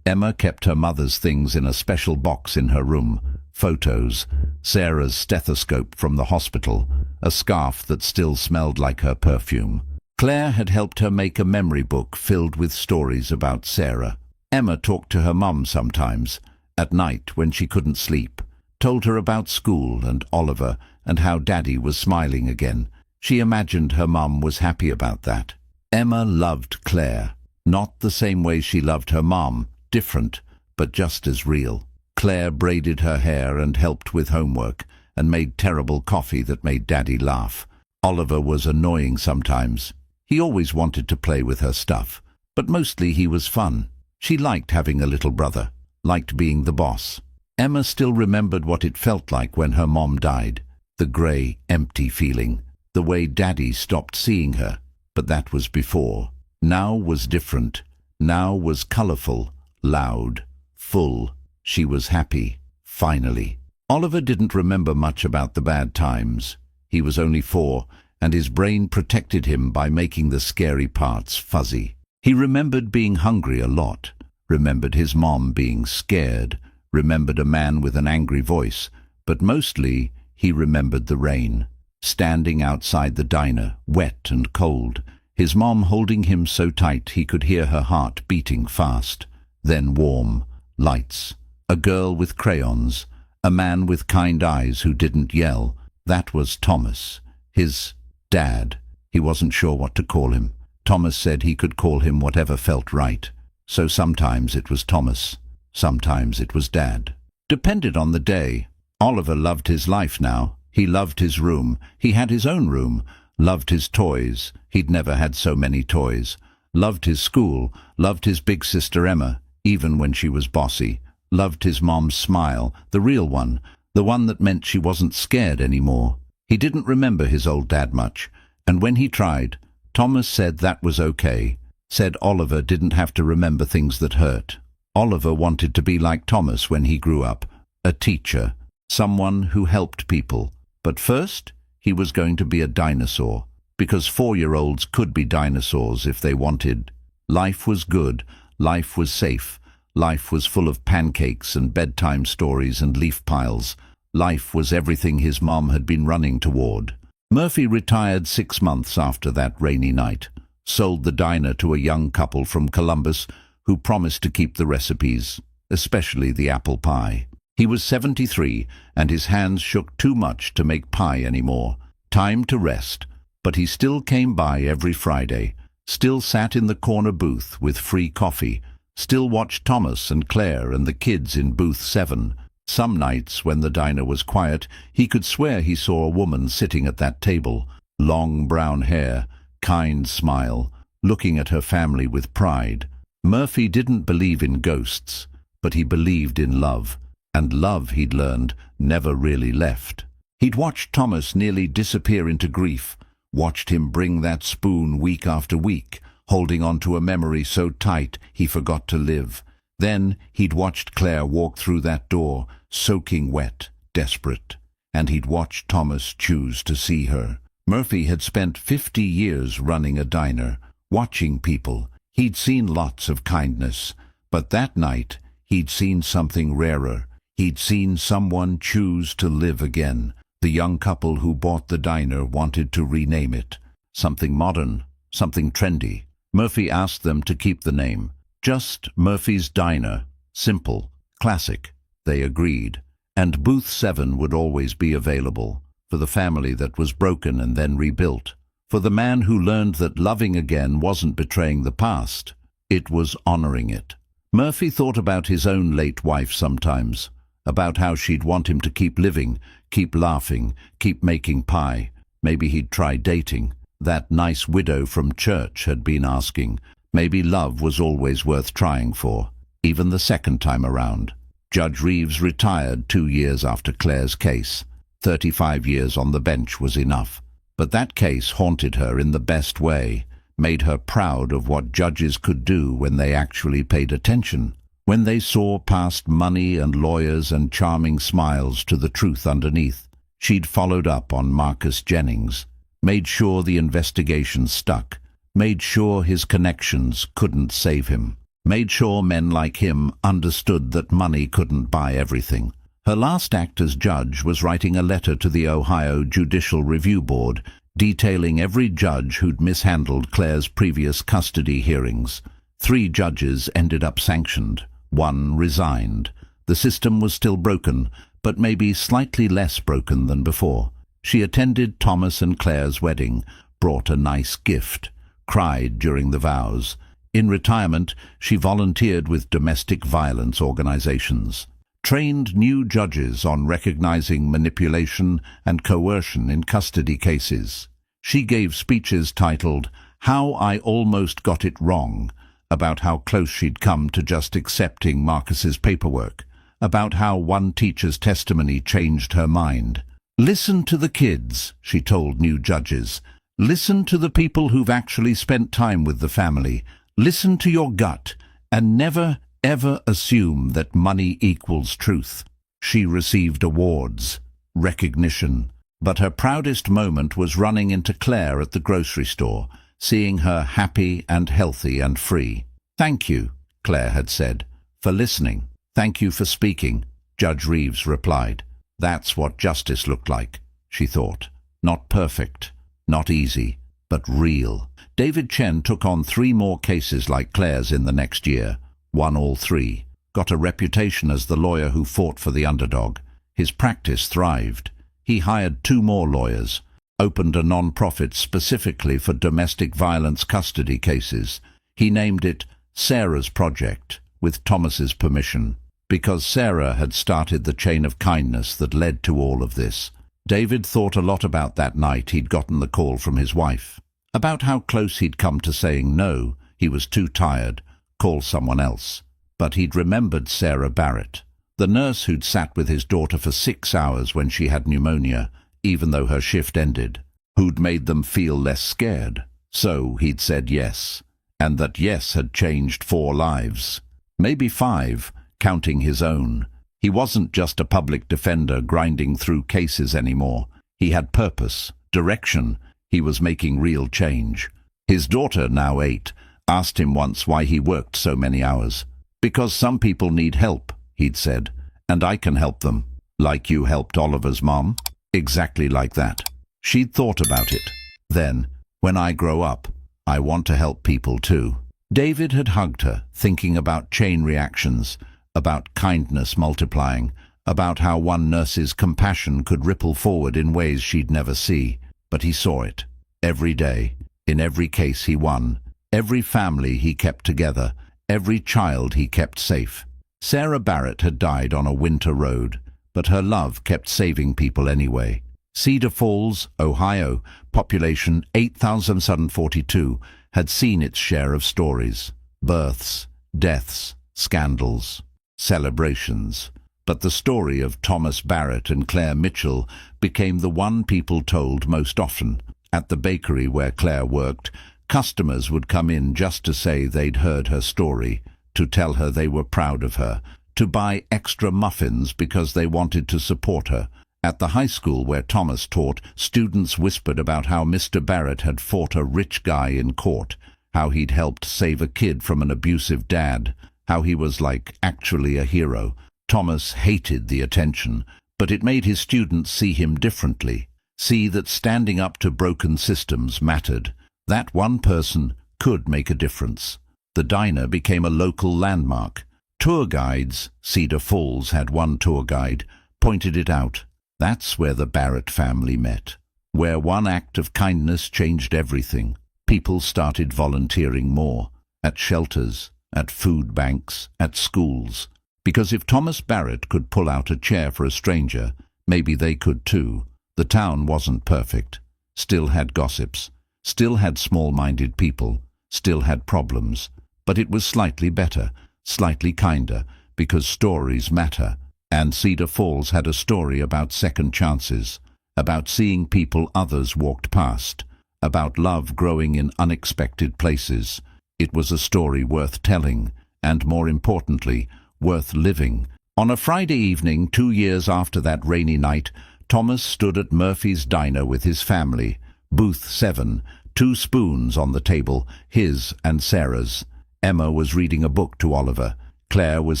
Emma kept her mother's things in a special box in her room. Photos, Sarah's stethoscope from the hospital, a scarf that still smelled like her perfume. Claire had helped her make a memory book filled with stories about Sarah. Emma talked to her mum sometimes, at night when she couldn't sleep, told her about school and Oliver and how Daddy was smiling again. She imagined her mum was happy about that. Emma loved Claire, not the same way she loved her mum, different, but just as real. Claire braided her hair and helped with homework and made terrible coffee that made Daddy laugh. Oliver was annoying sometimes. He always wanted to play with her stuff, but mostly he was fun. She liked having a little brother, liked being the boss. Emma still remembered what it felt like when her mom died, the grey, empty feeling, the way Daddy stopped seeing her. But that was before. Now was different. Now was colourful, loud, full. She was happy, finally. Oliver didn't remember much about the bad times. He was only 4, and his brain protected him by making the scary parts fuzzy. He remembered being hungry a lot, remembered his mom being scared, remembered a man with an angry voice, but mostly he remembered the rain. Standing outside the diner, wet and cold, his mom holding him so tight he could hear her heart beating fast. Then warm, lights, a girl with crayons, a man with kind eyes who didn't yell. That was Thomas, his dad. He wasn't sure what to call him. Thomas said he could call him whatever felt right. So sometimes it was Thomas, sometimes it was Dad. Depended on the day. Oliver loved his life now. He loved his room. He had his own room. Loved his toys. He'd never had so many toys. Loved his school. Loved his big sister Emma, even when she was bossy. Loved his mom's smile, the real one, the one that meant she wasn't scared anymore. He didn't remember his old dad much, and when he tried, Thomas said that was okay. Said Oliver didn't have to remember things that hurt. Oliver wanted to be like Thomas when he grew up, a teacher, someone who helped people. But first, he was going to be a dinosaur, because 4-year-olds could be dinosaurs if they wanted. Life was good, life was safe, life was full of pancakes and bedtime stories and leaf piles. Life was everything his mom had been running toward. Murphy retired 6 months after that rainy night, sold the diner to a young couple from Columbus who promised to keep the recipes, especially the apple pie. He was 73, and his hands shook too much to make pie anymore. Time to rest, but he still came by every Friday, still sat in the corner booth with free coffee, still watched Thomas and Claire and the kids in booth 7. Some nights, when the diner was quiet, he could swear he saw a woman sitting at that table, long brown hair, kind smile, looking at her family with pride. Murphy didn't believe in ghosts, but he believed in love, and love, he'd learned, never really left. He'd watched Thomas nearly disappear into grief, watched him bring that spoon week after week, holding on to a memory so tight he forgot to live. Then he'd watched Claire walk through that door, soaking wet, desperate, and he'd watched Thomas choose to see her. Murphy had spent 50 years running a diner, watching people. He'd seen lots of kindness, but that night he'd seen something rarer. He'd seen someone choose to live again. The young couple who bought the diner wanted to rename it. Something modern, something trendy. Murphy asked them to keep the name. Just Murphy's Diner. Simple, classic. They agreed. And booth 7 would always be available, for the family that was broken and then rebuilt. For the man who learned that loving again wasn't betraying the past, it was honoring it. Murphy thought about his own late wife sometimes, about how she'd want him to keep living, keep laughing, keep making pie. Maybe he'd try dating. That nice widow from church had been asking. Maybe love was always worth trying for, even the second time around. Judge Reeves retired 2 years after Claire's case. 35 years on the bench was enough. But that case haunted her in the best way, made her proud of what judges could do when they actually paid attention, when they saw past money and lawyers and charming smiles to the truth underneath. She'd followed up on Marcus Jennings, made sure the investigation stuck, made sure his connections couldn't save him, made sure men like him understood that money couldn't buy everything. Her last act as judge was writing a letter to the Ohio Judicial Review Board, detailing every judge who'd mishandled Claire's previous custody hearings. 3 judges ended up sanctioned. 1 resigned. The system was still broken, but maybe slightly less broken than before. She attended Thomas and Claire's wedding, brought a nice gift, cried during the vows. In retirement, she volunteered with domestic violence organizations, trained new judges on recognizing manipulation and coercion in custody cases. She gave speeches titled, "How I Almost Got It Wrong," about how close she'd come to just accepting Marcus's paperwork, about how one teacher's testimony changed her mind. "Listen to the kids," she told new judges. "Listen to the people who've actually spent time with the family. Listen to your gut, and never, ever assume that money equals truth." She received awards, recognition, but her proudest moment was running into Claire at the grocery store, seeing her happy and healthy and free. "Thank you," Claire had said, "for listening. Thank you for speaking," Judge Reeves replied. That's what justice looked like, she thought. Not perfect, not easy, but real. David Chen took on 3 more cases like Claire's in the next year, won all 3, got a reputation as the lawyer who fought for the underdog. His practice thrived. He hired 2 more lawyers, opened a non-profit specifically for domestic violence custody cases. He named it Sarah's Project, with Thomas's permission, because Sarah had started the chain of kindness that led to all of this. David thought a lot about that night he'd gotten the call from his wife, about how close he'd come to saying no, he was too tired, call someone else. But he'd remembered Sarah Barrett, the nurse who'd sat with his daughter for 6 hours when she had pneumonia, even though her shift ended, who'd made them feel less scared. So he'd said yes, and that yes had changed 4 lives, maybe 5, counting his own. He wasn't just a public defender grinding through cases anymore. He had purpose, direction. He was making real change. His daughter, now 8, asked him once why he worked so many hours. Because some people need help, he'd said, and I can help them. Like you helped Oliver's mom? Exactly like that. She'd thought about it. Then, when I grow up, I want to help people too. David had hugged her, thinking about chain reactions, about kindness multiplying, about how one nurse's compassion could ripple forward in ways she'd never see. But he saw it. Every day, in every case he won, every family he kept together, every child he kept safe. Sarah Barrett had died on a winter road, but her love kept saving people anyway. Cedar Falls, Ohio, population 8,742, had seen its share of stories, births, deaths, scandals, celebrations. But the story of Thomas Barrett and Claire Mitchell became the one people told most often. At the bakery where Claire worked, customers would come in just to say they'd heard her story, to tell her they were proud of her, to buy extra muffins because they wanted to support her. At the high school where Thomas taught, students whispered about how Mr. Barrett had fought a rich guy in court, how he'd helped save a kid from an abusive dad, how he was like actually a hero. Thomas hated the attention, but it made his students see him differently, see that standing up to broken systems mattered. That one person could make a difference. The diner became a local landmark. Tour guides, Cedar Falls had one tour guide, pointed it out. That's where the Barrett family met, where one act of kindness changed everything. People started volunteering more, at shelters, at food banks, at schools. Because if Thomas Barrett could pull out a chair for a stranger, maybe they could too. The town wasn't perfect, still had gossips, still had small-minded people, still had problems, but it was slightly better, slightly kinder, because stories matter. And Cedar Falls had a story about second chances, about seeing people others walked past, about love growing in unexpected places. It was a story worth telling, and more importantly, worth living. On a Friday evening, 2 years after that rainy night, Thomas stood at Murphy's Diner with his family. Booth 7, 2 spoons on the table, his and Sarah's. Emma was reading a book to Oliver. Claire was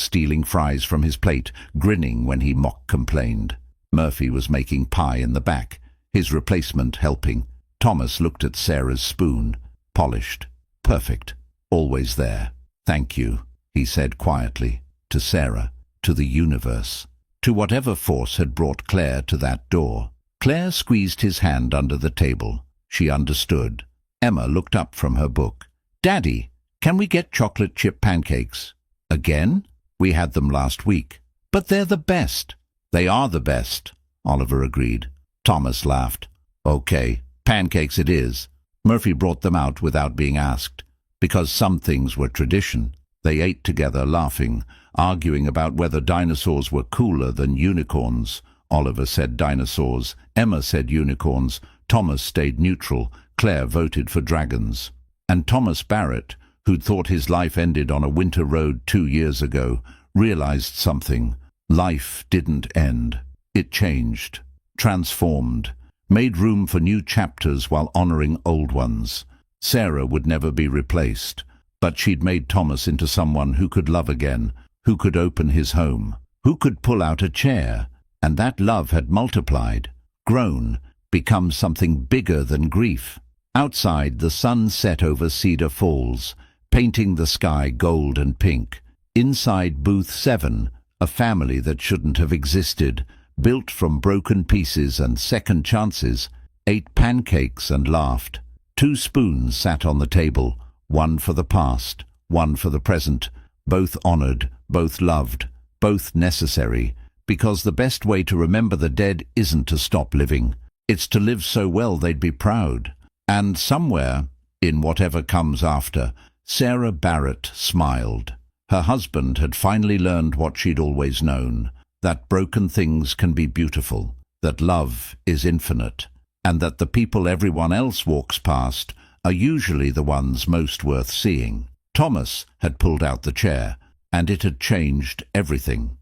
stealing fries from his plate, grinning when he mock-complained. Murphy was making pie in the back, his replacement helping. Thomas looked at Sarah's spoon. Polished. Perfect. Always there. Thank you, he said quietly. To Sarah. To the universe. To whatever force had brought Claire to that door. Claire squeezed his hand under the table. She understood. Emma looked up from her book. Daddy, can we get chocolate chip pancakes? Again? We had them last week. But they're the best. They are the best, Oliver agreed. Thomas laughed. Okay, pancakes it is. Murphy brought them out without being asked. Because some things were tradition. They ate together, laughing, arguing about whether dinosaurs were cooler than unicorns. Oliver said dinosaurs. Emma said unicorns. Thomas stayed neutral. Claire voted for dragons. And Thomas Barrett, who'd thought his life ended on a winter road 2 years ago, realized something. Life didn't end. It changed, transformed, made room for new chapters while honoring old ones. Sarah would never be replaced, but she'd made Thomas into someone who could love again, who could open his home, who could pull out a chair. And that love had multiplied, grown, become something bigger than grief. Outside, the sun set over Cedar Falls, painting the sky gold and pink. Inside Booth 7, a family that shouldn't have existed, built from broken pieces and second chances, ate pancakes and laughed. 2 spoons sat on the table, one for the past, one for the present, both honored, both loved, both necessary, because the best way to remember the dead isn't to stop living. It's to live so well they'd be proud. And somewhere, in whatever comes after, Sarah Barrett smiled. Her husband had finally learned what she'd always known, that broken things can be beautiful, that love is infinite, and that the people everyone else walks past are usually the ones most worth seeing. Thomas had pulled out the chair, and it had changed everything.